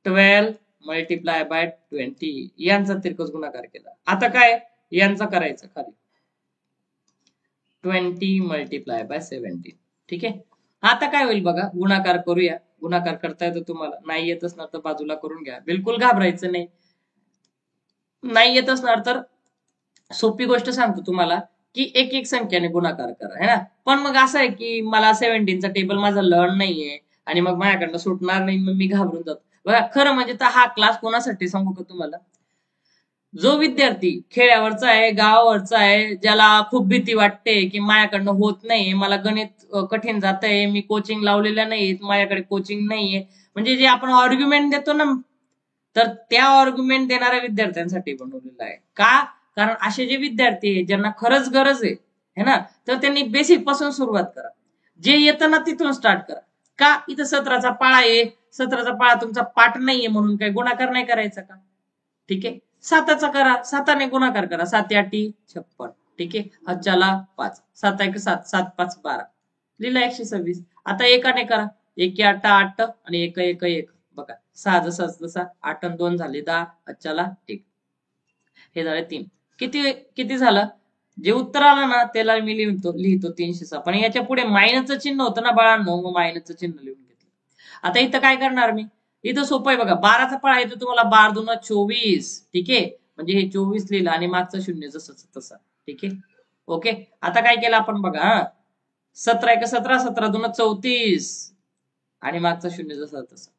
12 × 20 यांचा तिरकस गुणाकार केला. आता काय यांचा करायचं खाली 20 × 17. ठीक आहे. आता काय होईल बघा, गुणाकार करूया. गुणाकार करता येतो तुम्हाला, नाही येत असणार तर बाजूला करून घ्या. बिलकुल घाबरायचं नाही. नाही येत असणार तर सोपी गोष्ट सांगतो तुम्हाला की एक एक संख्येने गुणाकार करा, है ना. पण मग असं आहे की मला 17चा टेबल माझा लर्न नाहीये आणि मग माझ्याकडनं सुटणार नाही, मग मी घाबरून जातो. बघा, खरं म्हणजे तर हा क्लास कोणासाठी सांगू का तुम्हाला? जो विद्यार्थी खेड्यावरचा आहे, गावावरचा आहे, ज्याला खूप भीती वाटते की माझ्याकडनं होत नाही, मला गणित कठीण जात आहे, मी कोचिंग लावलेल्या नाहीत, माझ्याकडे कोचिंग नाहीये, म्हणजे जे आपण आर्ग्युमेंट देतो ना, तर त्या आर्ग्युमेंट देणाऱ्या विद्यार्थ्यांसाठी बनवलेलं आहे. का? कारण असे जे विद्यार्थी आहेत ज्यांना खरंच गरज आहे, है ना, तर त्यांनी बेसिक पासून सुरुवात करा. जे येतं ना तिथून स्टार्ट करा. का? इथं 17चा पाळा आहे, 17चा पाळा तुमचा पाठ नाहीये म्हणून काय गुणाकार नाही करायचा का? ठीक आहे. 7चा करा, 7ने गुणाकार करा. 7×8 = 56. ठीक आहे. हजाला 5, 7×1 = 7, 7×5 = 12, लिहिला 126. आता एकाने करा, 1×8 = 8 आणि 1×1 = 1. बघा, 6 जसा 8 आणि 2 झाले 10, हजाला 1, हे झाले 3. किती किती झालं? जे उत्तर आलं ना त्याला मी लिहितो 306. पण याच्या पुढे मायनसचं चिन्ह होतं ना बाळांनो, मग मायनसचं चिन्ह लिहून घेतलं. आता इथं काय करणार मी? इथं सोपं आहे बघा, 12चा पाळा येतो तुम्हाला, 12×2 = 24. ठीक आहे. म्हणजे हे 24 लिहिलं आणि मागचं 0 जसं तसं. ठीक आहे. ओके. आता काय केलं आपण बघा, 17×1 = 17, 17×2 = 34 आणि मागचा 0 जसं तसं.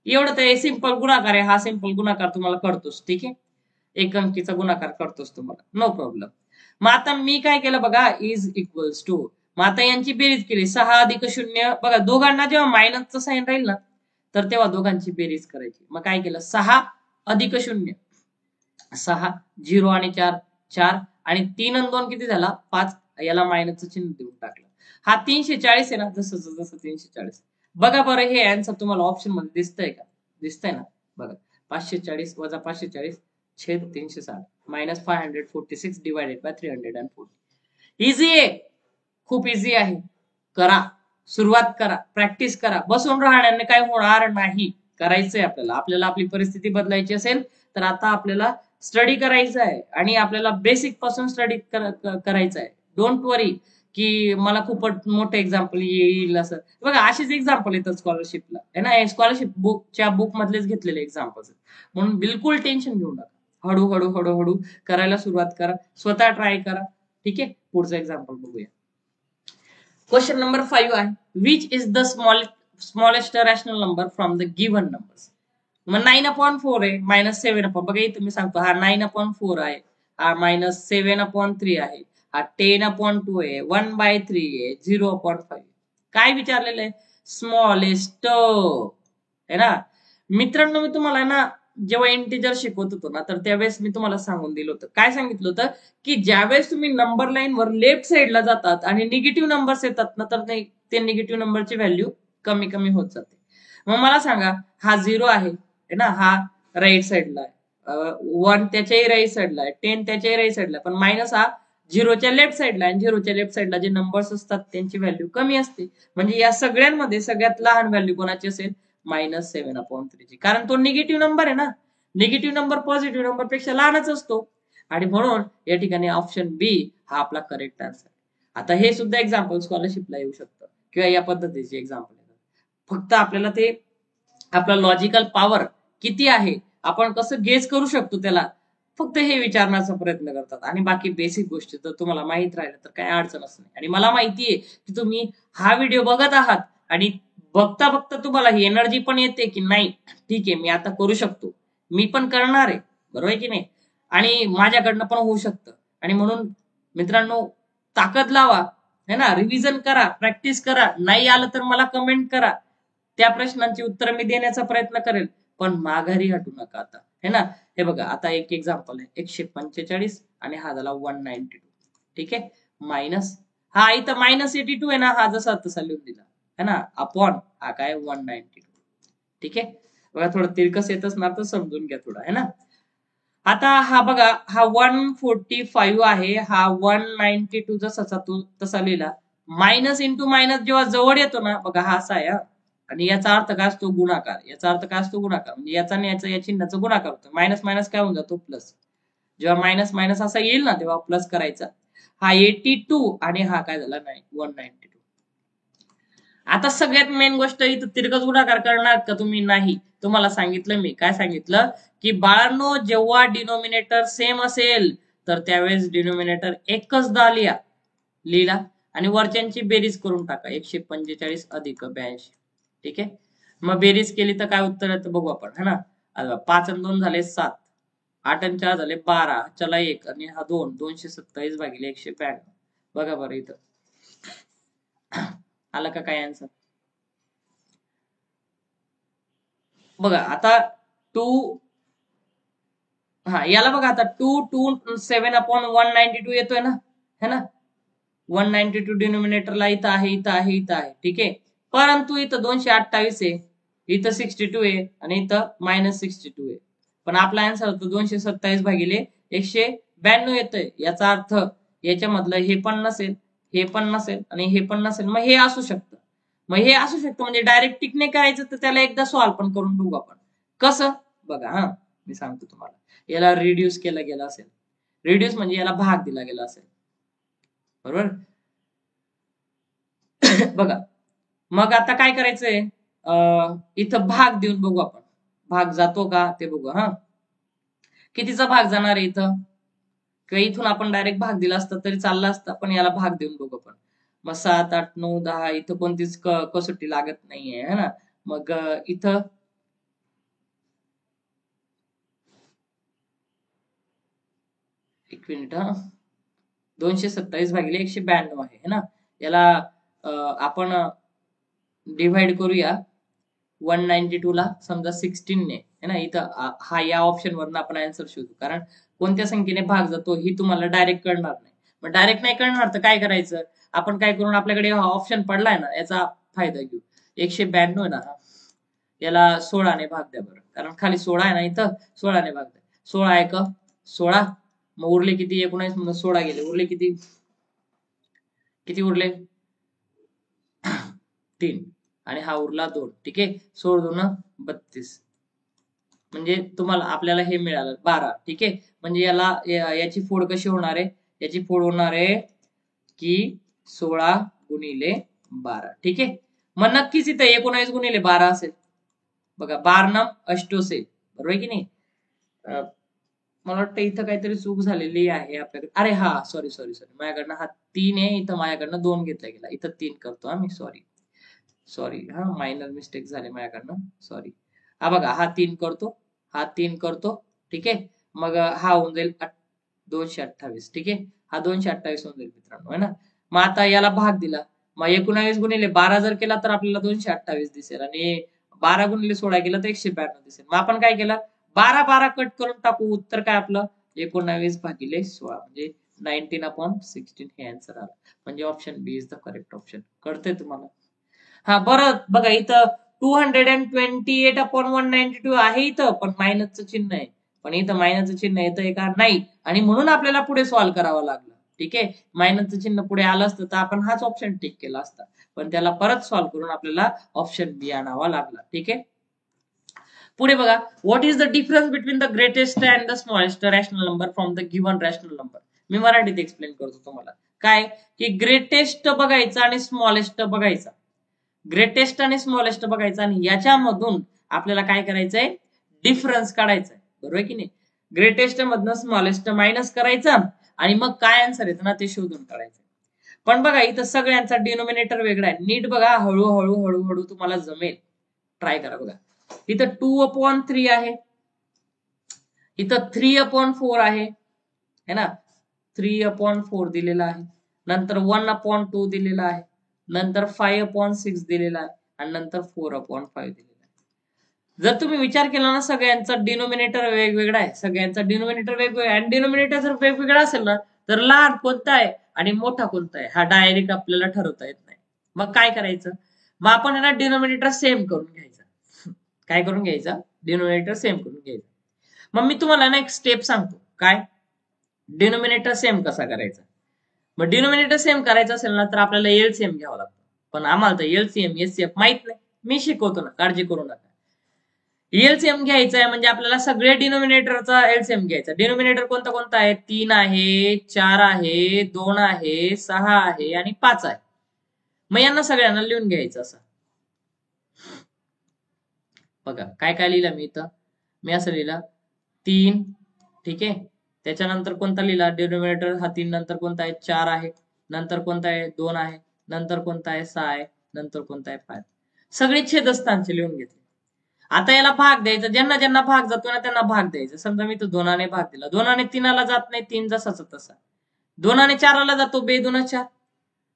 एवढं ते सिंपल गुणाकार आहे. हा सिंपल गुणाकार तुम्हाला करतोच. ठीक आहे. एक अंकीचा गुणाकार करतोच तुम्हाला, नो प्रॉब्लेम. मग आता मी काय केलं बघा, इज इक्वल्स टू, मग आता यांची बेरीज केली. 6+0, बघा दोघांना जेव्हा मायनसचा साईन राहील ना तर तेव्हा दोघांची बेरीज करायची. मग काय केलं? 6+0, 6, 0 आणि 4 4, आणि 3 आणि 2 किती झाला? 5. याला मायनसचं चिन्ह देऊन टाकलं. हा 340 आहे ना, जसं 340. बघा बरं, हे आन्सर तुम्हाला ऑप्शन मध्ये दिसतंय का? दिसतंय ना. बघा, 540 - 540 छेद 360 -546 / 340. इझी आहे, खूप इझी आहे. करा, सुरुवात करा, प्रॅक्टिस करा. बसून राहण्याने काय होणार नाही. करायचंय आपल्याला. आपल्याला आपली परिस्थिती बदलायची असेल तर आता आपल्याला स्टडी करायचं आहे आणि आपल्याला बेसिक पासून स्टडी करायचं आहे. डोंट वरी की मला खूप मोठं एक्झाम्पल येईल असं. बघा, अशीच एक्झाम्पल येतात स्कॉलरशिपला, है ना. स्कॉलरशिप बुक मधलेच घेतलेले एक्झाम्पल्स, म्हणून बिलकुल टेन्शन घेऊ नका. हळूहळू हळूहळू करायला सुरुवात करा, स्वतः ट्राय करा. ठीक आहे. पुढचं एक्झाम्पल बघूया. क्वेश्चन नंबर 5 आहे, which is the smallest rational number from the given numbers. मग 9/4 आहे, -7/4. बघा इथं मी सांगतो, हा 9/4 आहे, हा -7/3 आहे, हा 10/2 आहे, 1/3 आहे, 0/5. काय विचारलेलं आहे? स्मॉलेस्ट आहे ना. मित्रांनो, मी तुम्हाला ना जेव्हा इंटिजर शिकवत होतो ना, तर त्यावेळेस मी तुम्हाला सांगून दिलं होतं, काय सांगितलं होतं, की ज्यावेळेस तुम्ही नंबर लाईन वर लेफ्ट साईडला जातात आणि निगेटिव्ह नंबर्स येतात ना, तर ते निगेटिव्ह नंबरची व्हॅल्यू कमी कमी होत जाते. मग मला सांगा, हा 0 आहे ना, हा राईट साईडला आहे, 1 त्याच्याही राईट साईडला आहे, 10 त्याच्याही राईट साईडला आहे, पण मायनस हा झिरोच्या लेफ्ट साईडला आहे. झिरोच्या लेफ्ट साईडला जे नंबर्स असतात त्यांची व्हॅल्यू कमी असते. म्हणजे या सगळ्यांमध्ये सगळ्यात लहान व्हॅल्यू कोणाची असेल? -7/3. कारण तो निगेटिव्ह नंबर आहे ना. निगेटिव्ह नंबर पॉझिटिव्ह नंबर पेक्षा लहानच असतो, आणि म्हणून या ठिकाणी ऑप्शन बी हा आपला करेक्ट आन्सर. आता हे सुद्धा एक्झाम्पल स्कॉलरशिपला येऊ शकतं किंवा या पद्धतीचे एक्झाम्पल येतात. फक्त आपल्याला ते आपला लॉजिकल पॉवर किती आहे, आपण कसं गेस करू शकतो त्याला, फक्त हे विचारण्याचा प्रयत्न करतात. आणि बाकी बेसिक गोष्टी तर तुम्हाला माहित राहिलं तर काय अडचणच नाही. आणि मला माहितीये की तुम्ही हा व्हिडिओ बघत आहात आणि बघता बघता तुम्हाला ही एनर्जी पण येते की नाही, ठीक आहे, मी आता करू शकतो, मी पण करणार आहे, बरोबर आहे की नाही, आणि माझ्याकडनं पण होऊ शकतं. आणि म्हणून मित्रांनो, ताकद लावा, है ना, रिव्हिजन करा, प्रॅक्टिस करा. नाही आलं तर मला कमेंट करा, त्या प्रश्नांची उत्तर मी देण्याचा प्रयत्न करेल. पण माघारी हटू नका आता, है ना. हे बघा, आता एक एक्झाम्पल आहे, 145 आणि हा झाला 192. ठीक आहे, मायनस हा इथं -82 आहे ना, हा जसा तसा लिहून दिला है ना, अपॉन हा काय 192. ठीक आहे, बघा थोडं तिरकस येत असणार तर समजून घ्या थोडं, है ना. आता हा बघा, हा 145 आहे, हा 192 जसा तसा लिहिला. मायनस इंटू मायनस जेव्हा जवळ येतो ना, बघा हा असा आहे, आणि याचा अर्थ काय असतो? गुणाकार. याचा अर्थ काय असतो? गुणाकार. म्हणजे याचा आणि याचा या चिन्हाचा गुणाकार होतो. मायनस मायनस काय होऊन जातो? प्लस. जेव्हा मायनस मायनस असा येईल ना, तेव्हा प्लस करायचा. हा 82 आणि हा काय झाला? 192. आता सगळ्यात मेन गोष्ट, इथं तिरकस गुणाकार करणार का तुम्ही? नाही. तुम्हाला सांगितलं मी, काय सांगितलं, की बाळांनो, जेव्हा डिनोमिनेटर सेम असेल तर त्यावेळेस डिनोमिनेटर एकचदा लिहिला आणि वरच्यांची बेरीज करून टाका. 145 अधिक 82. ठीक आहे, मग बेरीज केली तर काय उत्तर येतं बघू आपण, है ना. 5 आणि 2 झाले 7, 8 आणि 4 झाले 12, चला 1 आणि हा 2, 227 भागिले 192. बघा बरं इथं आलं का काय आन्सर? बघा आता 2, हा याला बघा आता 227/192 येतोय ना, है ना. 192 डिनोमिनेटरला इथं आहे, इथं आहे, इथं आहे. ठीक आहे, परंतु इथं 228 आहे, इथं 62 आहे आणि इथं -62 आहे. पण आपला आन्सर होतो 227 भागिले 192 येतोय. याचा अर्थ याच्यामधलं हे पण नसेल, हे पण नसेल आणि हे पण नसेल. मग हे असू शकतं. मग हे असू शकतं म्हणजे डायरेक्ट टिक नाही करायचं, तर त्याला एकदा सॉल्व्ह पण करून बघू आपण. कसं? बघा, हा मी सांगतो तुम्हाला. याला रिड्यूस केलं गेलं असेल, रिड्यूस म्हणजे याला भाग दिला गेला असेल, बरोबर. बघा, मग आता काय करायचंय, इथं भाग देऊन बघू आपण, भाग जातो का ते बघू. हा, कितीचा भाग जाणार आहे इथं? किंवा इथून आपण डायरेक्ट भाग दिला असता तरी चालला असता, पण याला भाग देऊन बघू आपण. मग 7, 8, 9, 10 इथं कोणतीच कसोटी लागत नाहीये, है ना. मग इथं एक मिनिट, हा 227 भागिले 192 आहे, है ना. याला आपण डिव्हाइड करूया 192 ला, समजा 16 ने, है ना. इथं हा या ऑप्शन वरून आपण आन्सर शोधू, कारण कोणत्या संख्येने भाग जातो ही तुम्हाला डायरेक्ट कळणार नाही. मग डायरेक्ट नाही कळणार तर काय करायचं, आपण काय करून, आपल्याकडे हा ऑप्शन पडलाय ना, याचा फायदा घेऊ. 192 आहे ना, याला 16 ने भाग द्या बरं, कारण खाली 16 आहे ना, इथं 16 ने भाग द्या. 16 आहे का 16, मग उरले किती? 19 म्हणून 16 गेले, उरले किती? किती उरले? 3 आणि हा उरला 2. ठीक आहे, 16 2 32, म्हणजे तुम्हाला आपल्याला हे मिळालं 12. ठीक आहे, म्हणजे याची फोड कशी होणार आहे? याची फोड होणार आहे की 16 गुणिले 12. ठीक आहे, मग नक्कीच इथं 19 गुणिले 12 असेल. बघा, 12 अष्टोसे, बरोबर आहे की नाही. मला वाटतं इथं काहीतरी चूक झालेली आहे आपल्याकडे. अरे हा, सॉरी सॉरी सॉरी, माझ्याकडनं हा 3 आहे, इथं माझ्याकडनं 2 घेतला गेला, इथं 3 करतो हा मी. सॉरी सॉरी, हा मायनर मिस्टेक झाली माझ्याकडनं, सॉरी. हा बघा, हा 3 करतो, हा 3 करतो. ठीक आहे, मग हा होऊन जाईल 228. ठीक आहे, हा 228 होऊन जाईल मित्रांनो, है ना. मग आता याला भाग दिला, मग 19 गुणिले 12 जर केला तर आपल्याला 228 दिसेल, आणि 12 गुणिले 16 केला तर 192 दिसेल. मग आपण काय केलं, 12 कट करून टाकू, उत्तर काय आपलं 19/16 म्हणजे 19/16 हे आन्सर आलं. म्हणजे option B is the correct option. कळतंय तुम्हाला? हा बरं बघा, इथं 228/192 आहे इथं, पण मायनसचं चिन्ह आहे. पण इथं मायनसचं चिन्ह येतं का? नाही. आणि म्हणून आपल्याला पुढे सॉल्व्ह करावं लागलं. ठीक आहे, मायनसचं चिन्ह पुढे आलं असतं तर आपण हाच ऑप्शन टिक केला असता, पण त्याला परत सॉल्व्ह करून आपल्याला ऑप्शन बी आणावा लागला. ठीक आहे, पुढे बघा. What is the difference between the greatest and the smallest rational number from the given rational number? मी मराठीत एक्सप्लेन करतो तुम्हाला. काय की ग्रेटेस्ट बघायचा आणि स्मॉलेस्ट बघायचा, ग्रेटेस्ट आणि स्मॉलेस्ट बघायचा, आणि याच्यामधून आपल्याला काय करायचंय, डिफरन्स काढायचा आहे. बरोबर आहे की नाही? ग्रेटेस्ट मधनं स्मॉलेस्ट मायनस करायचा आणि मग काय आन्सर येतं ना ते शोधून काढायचं. पण बघा इथं सगळ्यांचा डिनोमिनेटर वेगळा आहे. नीट बघा, हळूहळू हळूहळू तुम्हाला जमेल. ट्राय करा बघा. इथं 2/3 आहे, इथं 3/4 आहे, है ना. 3/4 दिलेला आहे, नंतर 1/2 दिलेला आहे, नंतर 5/6 दिलेला आहे, आणि नंतर 4/5 दिलेला आहे. जर तुम्ही विचार केला ना, सगळ्यांचा डिनोमिनेटर वेगवेगळा आहे, सगळ्यांचा डिनोमिनेटर वेगवेगळा आहे, आणि डिनोमिनेटर जर वेगवेगळा असेल ना, तर लहान कोणता आहे आणि मोठा कोणता आहे हा डायरेक्ट आपल्याला ठरवता येत नाही. मग काय करायचं, मग आपण आहे ना डिनोमिनेटर सेम करून घ्यायचा. काय करून घ्यायचा, डिनोमिनेटर सेम करून घ्यायचा. मग मी तुम्हाला ना एक स्टेप सांगतो, काय डिनोमिनेटर सेम कसा करायचा. मग डिनोमिनेटर सेम करायचं असेल ना तर आपल्याला एलसीएम घ्यावं लागतं, पण आम्हाला तर एलसीएम एचसीएफ माहित नाही. मी शिकवतो ना, काळजी करू नका. एलसीएम घ्यायचा आहे म्हणजे आपल्याला सगळे डिनोमिनेटरचा एलसीएम घ्यायचा. डिनोमिनेटर कोणता कोणता आहे, 3 आहे, 4 आहे, 2 आहे, 6 आहे आणि 5 आहे. मग यांना सगळ्यांना लिहून घ्यायचं असं. बघा काय काय लिहिलं मी इथं, मी असं लिहिलं 3. ठीक आहे, त्याच्यानंतर कोणता लिहिला डिनोमिनेटर हा 3, नंतर कोणता आहे 4 आहे, नंतर कोणता आहे 2 आहे, नंतर कोणता आहे 6 आहे, नंतर कोणता आहे 5. सगळे छेदस्थानचे लिहून घेतले. आता याला भाग द्यायचा, ज्यांना ज्यांना भाग जातो ना त्यांना भाग द्यायचा. समजा मी तो 2 भाग दिला, 2 3 जात नाही, 3 जसाचा तसा. 2 4 जातो, बे 2 4.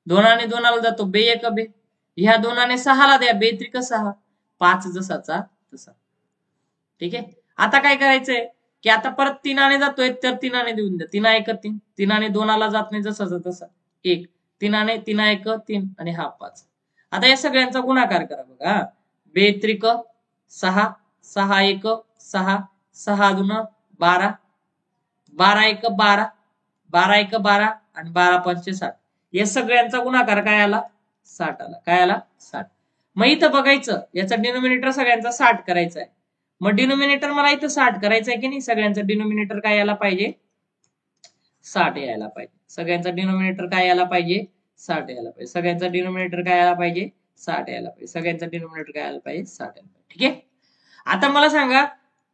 2 2 जातो, बे 1 बे. ह्या 2 6 द्या, बे 3 6. 5 जसाचा तसा. ठीक आहे, आता काय करायचंय की आता परत 3 जातोय तर 3 देऊन द्या. 3 1 3, 3 2 जात नाही जसाचा तसा 1. 3 3 1 3 आणि हा 5. आता या सगळ्यांचा गुणाकार करा बघा. बे 3 6, 6 1 6, 6 2 12, 12 1 12, 12 1 12 आणि 12 5 60. या सगळ्यांचा गुणाकार काय आला, 60 आला. काय आला, 60. मग इथं बघायचं, याचा डिनोमिनेटर सगळ्यांचा 60 करायचा आहे. मग डिनोमिनेटर मला इथं 60 करायचं आहे की नाही, सगळ्यांचा डिनोमिनेटर काय यायला पाहिजे, 60 यायला पाहिजे. सगळ्यांचा डिनोमिनेटर काय यायला पाहिजे, 60 यायला पाहिजे. सगळ्यांचा डिनोमिनेटर काय यायला पाहिजे, 60 यायला पाहिजे. सगळ्यांचा डिनोमिनेटर काय यायला पाहिजे, 60 यायला पाहिजे. ठीक आहे, आता मला सांगा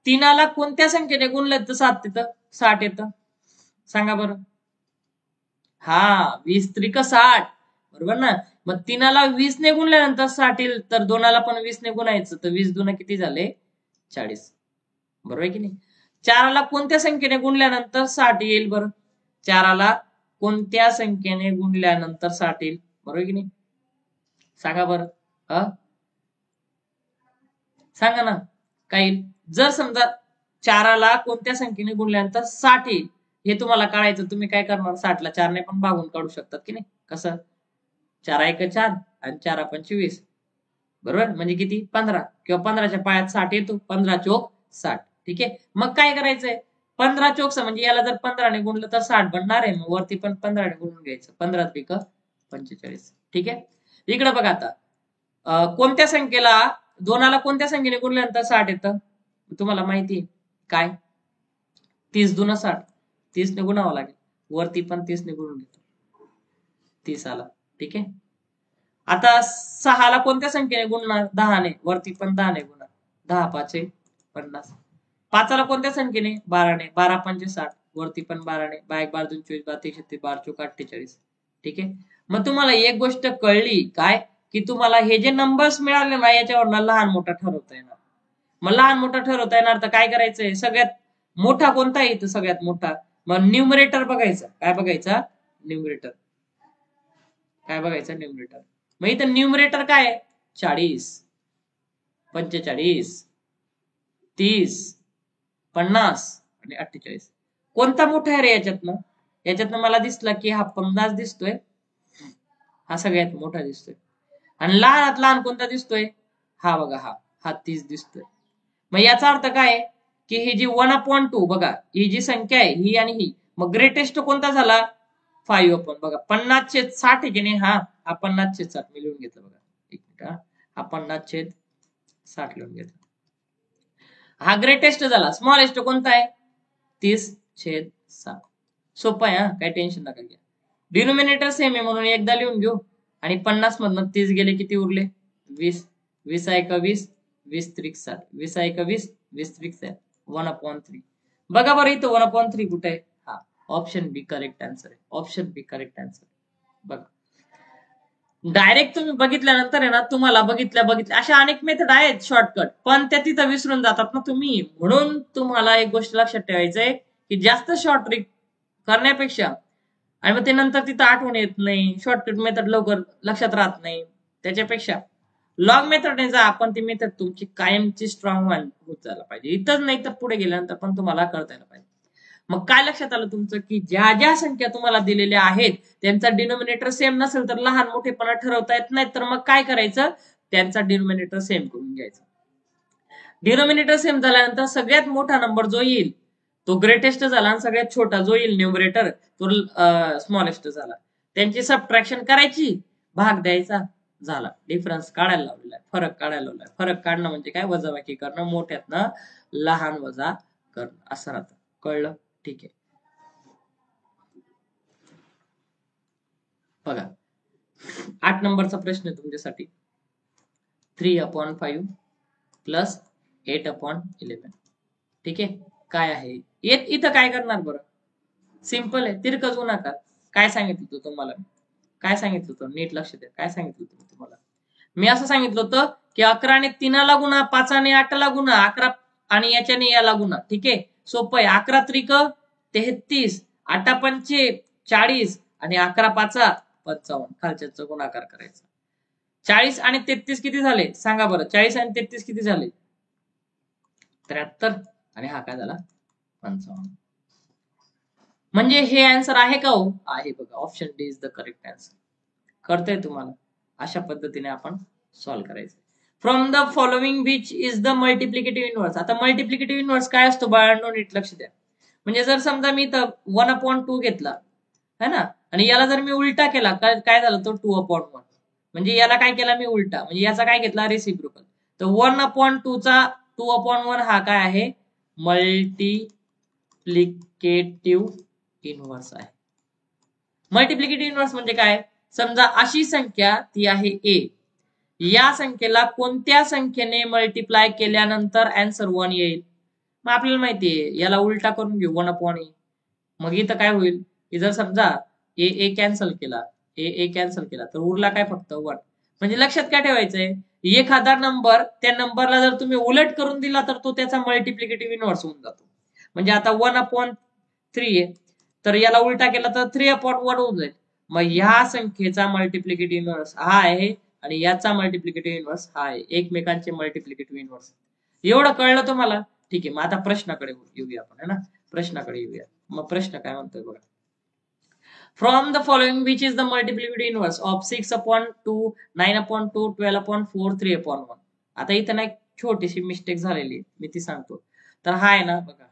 3 कोणत्या संख्येने गुणलं तर 7 येतं, 60 येतं, सांगा बरं. हा 20 3 60, बरोबर ना. मग 3 20 ने गुणल्यानंतर 60 येईल, तर 2 पण 20 ने गुणायचं, तर 20 2 किती झाले, 40. बरोबर आहे की नाही. 4 कोणत्या संख्येने गुणल्यानंतर 60 येईल बरं, 4 कोणत्या संख्येने गुणल्यानंतर 60 येईल, बरोबर की नाही, सांगा बरं. सांगा ना काही. जर समजा 4 कोणत्या संख्येने गुणल्यानंतर 60 येईल हे तुम्हाला कळायचं, तुम्ही काय करणार, 60 ला 4 ने पण भागून काढू शकतात की नाही. कसं, 4 1 4 आणि 4 5 20, बरोबर, म्हणजे किती 15, किंवा 15च्या पायात 60 येतो, 15 चोक 60. ठीक आहे, मग काय करायचंय, 15 चोक म्हणजे याला जर 15 ने गुणलं तर 60 बनणार आहे, मग वरती पण 15 ने गुणून घ्यायचं, 15 3 45. ठीक आहे, इकडे बघा आता कोणत्या संख्येला, 2 कोणत्या संख्येने गुणल्यानंतर 60 येतं, तुम्हाला माहिती काय, 30 2 60, 30 ने गुणावं लागेल, वरती पण 30 ने गुणून घेतो, 30 आला. ठीक आहे, आता 6 कोणत्या संख्येने गुणणार, 10 ने, वरती पण 10 ने गुणणार, 10 5 50. 5 कोणत्या संख्येने, 12 ने, 12 5 60, वरती पण 12 ने, 12 1 12 2 24, 12 3 36, 12 चोक 48. ठीक आहे, मग तुम्हाला एक गोष्ट कळली काय, की तुम्हाला हे जे नंबर्स मिळाले ना याच्यावर लहान मोठा ठरवता येणार. मग लहान मोठा ठरवता येणार तर काय करायचंय, सगळ्यात मोठा कोणता आहे इथं, सगळ्यात मोठा मग न्यूमरेटर बघायचा. काय बघायचा? न्यूमरेटर. काय बघायचं? न्यूमरेटर. मग इथं न्यूमरेटर काय आहे? 40, 45, 30, 50 आणि 48. कोणता मोठा आहे रे याच्यातनं? याच्यातनं मला दिसला की हा 50 दिसतोय, हा सगळ्यात मोठा दिसतोय. आणि लहानात लहान कोणता दिसतोय? हा बघा, हा 30 दिसतोय. मग याचा अर्थ काय आहे की ही जी 1/2 बघा, ही जी संख्या आहे ही आणि ही, मग ग्रेटेस्ट कोणता झाला? 5/. बघा 50/60 आहे की नाही? हा 50/60 मी लिहून घेतलं बघा. एक मिनिट, हा 50/60 लिहून घेतला. हा ग्रेटेस्ट झाला. स्मॉलेस्ट कोणता आहे? 30/7. सोपं आहे, काही टेन्शन नका घ्या. डिनोमिनेटर सेम आहे म्हणून एकदा लिहून घेऊ. आणि 50 मधनं 30 गेले, किती उरले? 20. 20 1 20, 20 3 7, 20 1 20, 20 3 7, 1/3. बघा बरं इथं 1/3 कुठे आहे? हा ऑप्शन बी करेक्ट आन्सर आहे. ऑप्शन बी करेक्ट आन्सर. बघा डायरेक्ट तुम्ही बघितल्यानंतर आहे ना, तुम्हाला बघितल्या अशा अनेक मेथड आहेत शॉर्टकट, पण त्या तिथं विसरून जातात ना तुम्ही. म्हणून तुम्हाला एक गोष्ट लक्षात ठेवायचंय की जास्त शॉर्ट ट्रिक करण्यापेक्षा, आणि मग ते नंतर तिथं आठवण येत नाही, शॉर्टकट मेथड लवकर लक्षात राहत नाही, त्याच्यापेक्षा लॉंग मेथडने जा. आपण ती मेथड तुमची कायमची स्ट्रॉंग होत जायला पाहिजे. इथंच नाही तर पुढे गेल्यानंतर पण तुम्हाला कळता यायला पाहिजे. मग काय लक्षात आलं तुमचं की ज्या ज्या संख्या तुम्हाला दिलेल्या आहेत त्यांचा डिनोमिनेटर सेम नसेल तर लहान मोठेपणा ठरवता येत नाही, तर मग काय करायचं? त्यांचा डिनोमिनेटर सेम करून घ्यायचा. डिनोमिनेटर सेम झाल्यानंतर सगळ्यात मोठा नंबर जो येईल तो ग्रेटेस्ट झाला, आणि सगळ्यात छोटा जो येईल न्यूमरेटर तो स्मॉलेस्ट झाला. त्यांची सबट्रॅक्शन करायची, भाग द्यायचा, झाला. डिफरन्स काढायला लावलेला आहे, फरक काढायला लावलेला आहे. फरक काढणं म्हणजे काय? वजाबाकी करणं, मोठ्यातनं लहान वजा करणं, असं राहतं. कळलं? ठीक आहे. बघा 8 नंबरचा प्रश्न आहे तुमच्यासाठी. 3/5 प्लस 8/11. ठीक आहे. काय आहे इथं? काय करणार बरं? सिंपल आहे, तिरकस गुणाकार. काय सांगितलं होतं तुम्हाला? काय सांगितलं होतं? नीट लक्ष द्या. काय सांगितलं होतं तुम्हाला? मी असं सांगितलं होतं की 11 ने 3 ला गुणा, 5 ने 8 ला गुणा, 11 आणि याच्याने याला गुणा. ठीक आहे, सोपं आहे. 11 त्रिक 33, 8 पंचे 40 आणि 11 पाचा 55. खालच्याचा गुणाकार करायचा. 40 आणि 33 किती झाले सांगा बरं? 40 आणि 33 किती झाले? 73. आणि हा काय झाला? 55. म्हणजे हे आन्सर आहे का हो? आहे बघा. Option D is the correct answer. कळतंय तुम्हाला? अशा पद्धतीने आपण सॉल्व्ह करायचं. From the following which is the multiplicative inverse. आता मल्टिप्लिकेटिव्ह इनव्हर्स काय असतो बाळांनो? नीट लक्ष द्या. म्हणजे जर समजा मी इथं 1/2 घेतला है ना, आणि याला जर मी उलटा केला, काय झालं? तो 2/1. म्हणजे याला काय केला मी? उलटा. म्हणजे याचा काय घेतला? रेसिप्रोकल. तर 1/2 चा 2/1 हा काय आहे? मल्टिप्लिकेटिव्ह इनव्हर्स आहे. मल्टिप्लिकेटिव्ह इनव्हर्स म्हणजे काय? समजा अशी संख्या ती आहे ए, या संख्येला कोणत्या संख्येने मल्टिप्लाय केल्यानंतर आन्सर 1 येईल? मग आपल्याला माहितीये याला उलटा करून घेऊ 1/a. मग इथं काय होईल? जर समजा ए कॅन्सल केला, ए कॅन्सल केला, तर उरला काय? फक्त 1. म्हणजे लक्षात काय ठेवायचंय? एखादा नंबर, त्या नंबरला जर तुम्ही उलट करून दिला तर तो त्याचा मल्टिप्लिकेटिव्ह इनव्हर्स होऊन जातो. म्हणजे आता 1/3 आहे, तर याला उलटा केला तर 3/1 होऊन जाईल. मग ह्या संख्येचा मल्टिप्लिकेटिव्ह इनव्हर्स हा आहे आणि याचा मल्टिप्लिकेटिव्ह इनव्हर्स हा आहे. एकमेकांचे मल्टिप्लिकेटिव्ह इनव्हर्स. एवढं कळलं तुम्हाला? ठीक आहे. मग आता प्रश्नाकडे येऊया आपण, है ना. प्रश्नाकडे येऊया. मग प्रश्न काय म्हणतोय बघा. From the following which is the multiplicative inverse of 6/2, 9/2, 12/4, 3/1. आता इथं ना एक छोटीशी मिस्टेक झालेली, मी ती सांगतो. तर हा आहे ना बघा,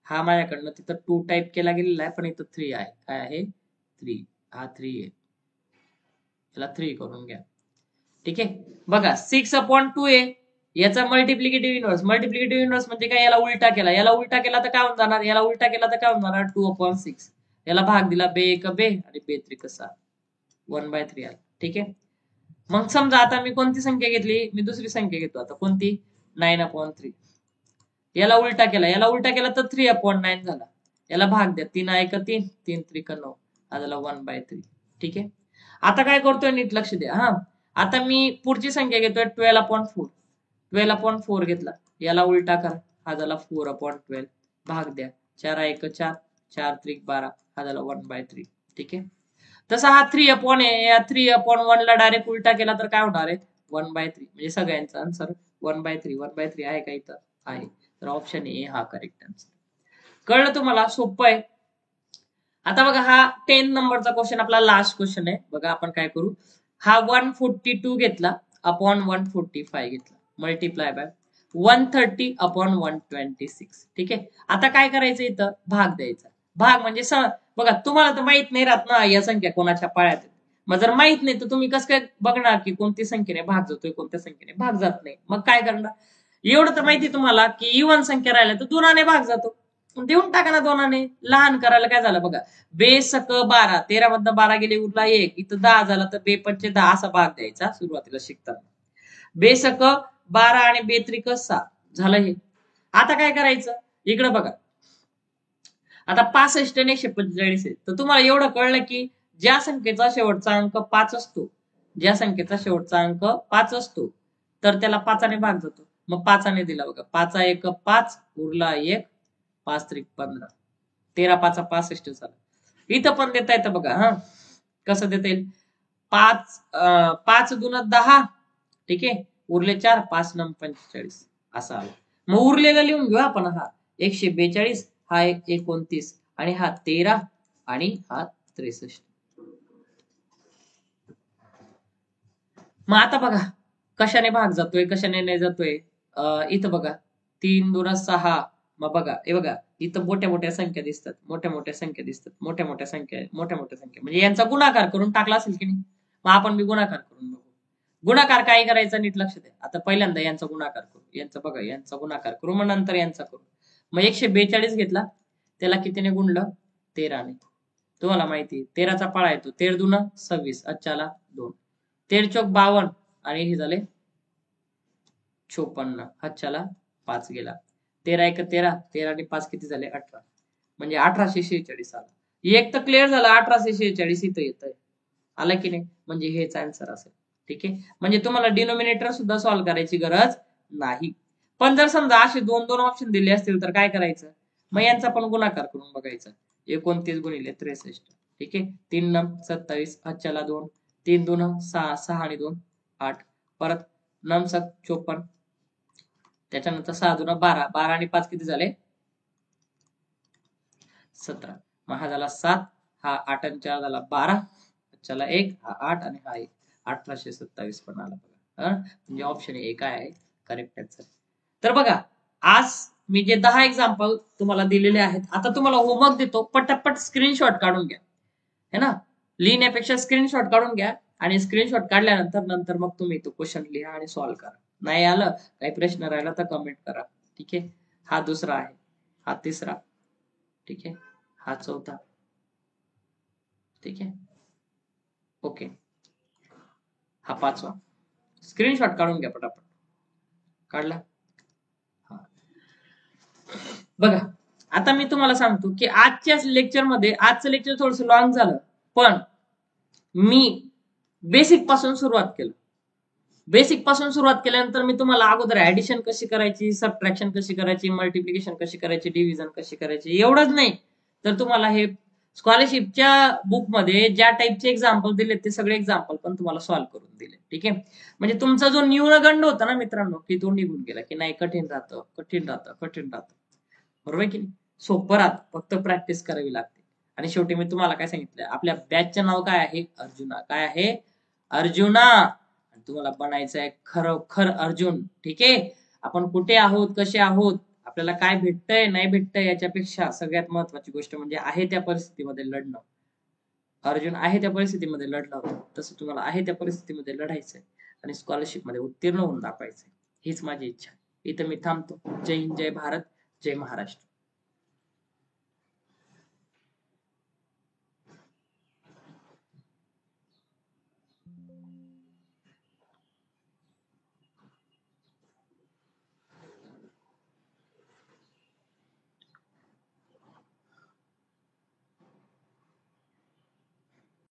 हा माझ्याकडनं तिथं 2 टाईप केला गेलेला आहे, पण इथं 3 आहे. काय आहे? 3. हा 3 आहे. त्याला 3 करून घ्या. ठीक आहे. बघा 6/2 आहे, याचा मल्टिप्लिकेटिव्ह इनव्हर्स. मल्टिप्लिकेटिव्ह इनव्हर्स म्हणजे काय? याला उलटा केला. याला उलटा केला तर काय होऊन जाणार? याला उलटा केला तर काय होऊन जाणार? 2/6. याला भाग दिला, बे 1 बे आणि बे 3 6, 1/3 आला. ठीक आहे. मग समजा आता मी कोणती संख्या घेतली? मी दुसरी संख्या घेतो. आता कोणती? 9/3. याला उलटा केला. याला उलटा केला तर 3/9 झाला. याला भाग द्या, 3 1 3, 3 3 9, हा झाला 1/3. ठीक आहे. आता काय करतोय? नीट लक्ष द्या. हा, आता मी पुढची संख्या घेतोय 12/4. 12/4 घेतला. याला उलटा करा, हा झाला 4/12. भाग द्या, 4 1 4, 4 त्रिक 12, हा झाला 1/3. ठीक आहे. तसा हा 3/a या 3/1 ला डायरेक्ट उलटा केला तर काय होणार आहे 1/3. म्हणजे सगळ्यांचा आन्सर 1/3. 1/3 आहे का इथं? आहे. तर ऑप्शन ए हा करेक्ट आन्सर. कळलं तुम्हाला? सोपं आहे. आता बघा हा 10 नंबरचा क्वेश्चन आपला लास्ट क्वेश्चन आहे. बघा आपण काय करू, हा 142 घेतला अपॉन 145 घेतला मल्टिप्लाय बाय 130 अपॉन 126. ठीक आहे. आता काय करायचं इथं भाग द्यायचा. भाग म्हणजे बघा तुम्हाला तर माहित नाही राहत ना या संख्या कोणाच्या पाळ्यात आहेत. मग जर माहित नाही तर तुम्ही कसं काय बघणार की कोणत्या संख्येने भाग जातोय कोणत्या संख्येने भाग जात नाही. मग काय करणार, एवढं तर माहिती तुम्हाला की इवन संख्या राहिल्या तर दोनाने भाग जातो. देऊन टाका ना दोनाने. लहान करायला काय झालं बघा, बेसक 12, 13 मधनं 12 गेले उरला 1, इथं 10 झाला तर बे पंचे 10 असा भाग द्यायचा सुरुवातीला शिकताना. बेसक 12 आणि बेत्रिक 6 झालं हे. आता काय करायचं इकडे बघा, आता 65 आणि 145 आहे. तर तुम्हाला एवढं कळलं की ज्या संख्येचा शेवटचा अंक 5 असतो, ज्या संख्येचा शेवटचा अंक 5 असतो तर त्याला 5 भाग जातो. मग 5 दिला बघा, 5 1 5 उरला 1, 5 त्रिक 15, 13 5 65 झालं. इथं पण देता येतं बघा. हा कसं देता येईल, 5 दून 10. ठीक आहे. उरले 4, 5 9 45 असा आला. मग उरलेला लिहून घेऊ आपण. हा 142, हा 29 आणि हा 13 आणि हा 63. मग आता बघा कशाने भाग जातोय कशाने नाही जातोय. इथं बघा 3 2 6. मग बघा हे बघा इथं मोठ्या मोठ्या संख्या दिसतात, मोठ्या मोठ्या संख्या दिसतात, मोठ्या मोठ्या संख्या मोठ्या मोठ्या संख्या म्हणजे यांचा गुणाकार करून टाकला असेल की नाही. मग आपण बी गुणाकार करून बघू. गुणाकार काय करायचा नीट लक्ष द्या. आता पहिल्यांदा यांचा गुणाकार करू, यांचा बघा यांचा गुणाकार करू, मग नंतर यांचा करू. मग 142 घेतला, त्याला कितीने गुणलं 13ने. तुम्हाला माहिती 13चा पाळा येतो, 13 दून 26, अच्छाला 2, 13 चौक 52 आणि हे झाले 56, अच्छाला 5 गेला. 13 1 13, 13 आणि 5 किती झाले 18, म्हणजे 1846 आला. एक तर क्लिअर झाला, 1846 इथं येत आला की नाही, म्हणजे हेच आन्सर असेल. ठीक आहे. म्हणजे तुम्हाला डिनोमिनेटर सुद्धा सॉल्व्ह करायची गरज नाही. पण जर समजा असे 2 ऑप्शन दिले असतील तर काय करायचं, मग यांचा पण गुणाकार करून बघायचा. 29 गुणिले 63. ठीक आहे. 3 9 27, अच्छाला 2, 3 2 6, 6 आणि 2 8, परत 9 7 54, त्याच्यानंतर 6 2 12, 12 आणि 5 किती झाले 17. मग हा झाला 7, हा 8 आणि 4 झाला 12, चला 1, हा 8 आणि हा 1, 1827 पण आला बघा. म्हणजे ऑप्शन ए काय आहे करेक्ट आन्सर. तर बघा आज मी जे 10 एक्झाम्पल तुम्हाला दिलेले आहेत, आता तुम्हाला होमवर्क देतो, पटापट स्क्रीनशॉट काढून घ्या. है ना, लिहिण्यापेक्षा स्क्रीनशॉट काढून घ्या आणि स्क्रीनशॉट काढल्यानंतर नंतर मग तुम्ही तो क्वेश्चन लिहा आणि सॉल्व्ह करा. नाही आलं काही प्रश्न राहिला तर कमेंट करा. ठीक आहे. हा दुसरा आहे, हा तिसरा, ठीक आहे, हा चौथा. ठीक आहे. ओके, हा 5वा. स्क्रीनशॉट काढून घ्या पटापट. काढला. बघा आता मी तुम्हाला सांगतो की आजच्याच लेक्चरमध्ये, आजचं लेक्चर थोडस लॉंग झालं, पण मी बेसिक पासून सुरुवात केलं. बेसिक पासून सुरुवात केल्यानंतर मी तुम्हाला अगोदर ऍडिशन कशी करायची, सबट्रॅक्शन कशी करायची, मल्टिप्लिकेशन कशी करायची, डिव्हिजन कशी करायची, एवढंच नाही तर तुम्हाला हे स्कॉलरशिपच्या बुक मध्ये ज्या टाईपचे एक्झाम्पल दिले ते सगळे एक्झाम्पल पण तुम्हाला सॉल्व्ह करून दिले. ठीक आहे. म्हणजे तुमचा जो न्यूनगंड होता ना मित्रांनो, की तो निघून गेला, की नाही कठीण राहतं कठीण राहतं कठीण राहतं. बरोबर की नाही, सोपं राहतं, फक्त प्रॅक्टिस करावी लागते. आणि शेवटी मी तुम्हाला काय सांगितलं, आपल्या बॅचचं नाव काय आहे, अर्जुना. काय आहे, अर्जुना. तुम्हाला बनायचं आहे खरोखर अर्जुन. ठीक आहे. आपण कुठे आहोत, कसे आहोत, आपल्याला काय भेटतंय नाही भेटतंय याच्यापेक्षा सगळ्यात महत्वाची गोष्ट म्हणजे आहे त्या परिस्थितीमध्ये लढणं. अर्जुन आहे त्या परिस्थितीमध्ये लढला होता, तसं तुम्हाला आहे त्या परिस्थितीमध्ये लढायचंय आणि स्कॉलरशिप मध्ये उत्तीर्ण होऊन दाखवायचंय. हीच माझी इच्छा. इथं मी थांबतो. जय हिंद, जय भारत, जय महाराष्ट्र.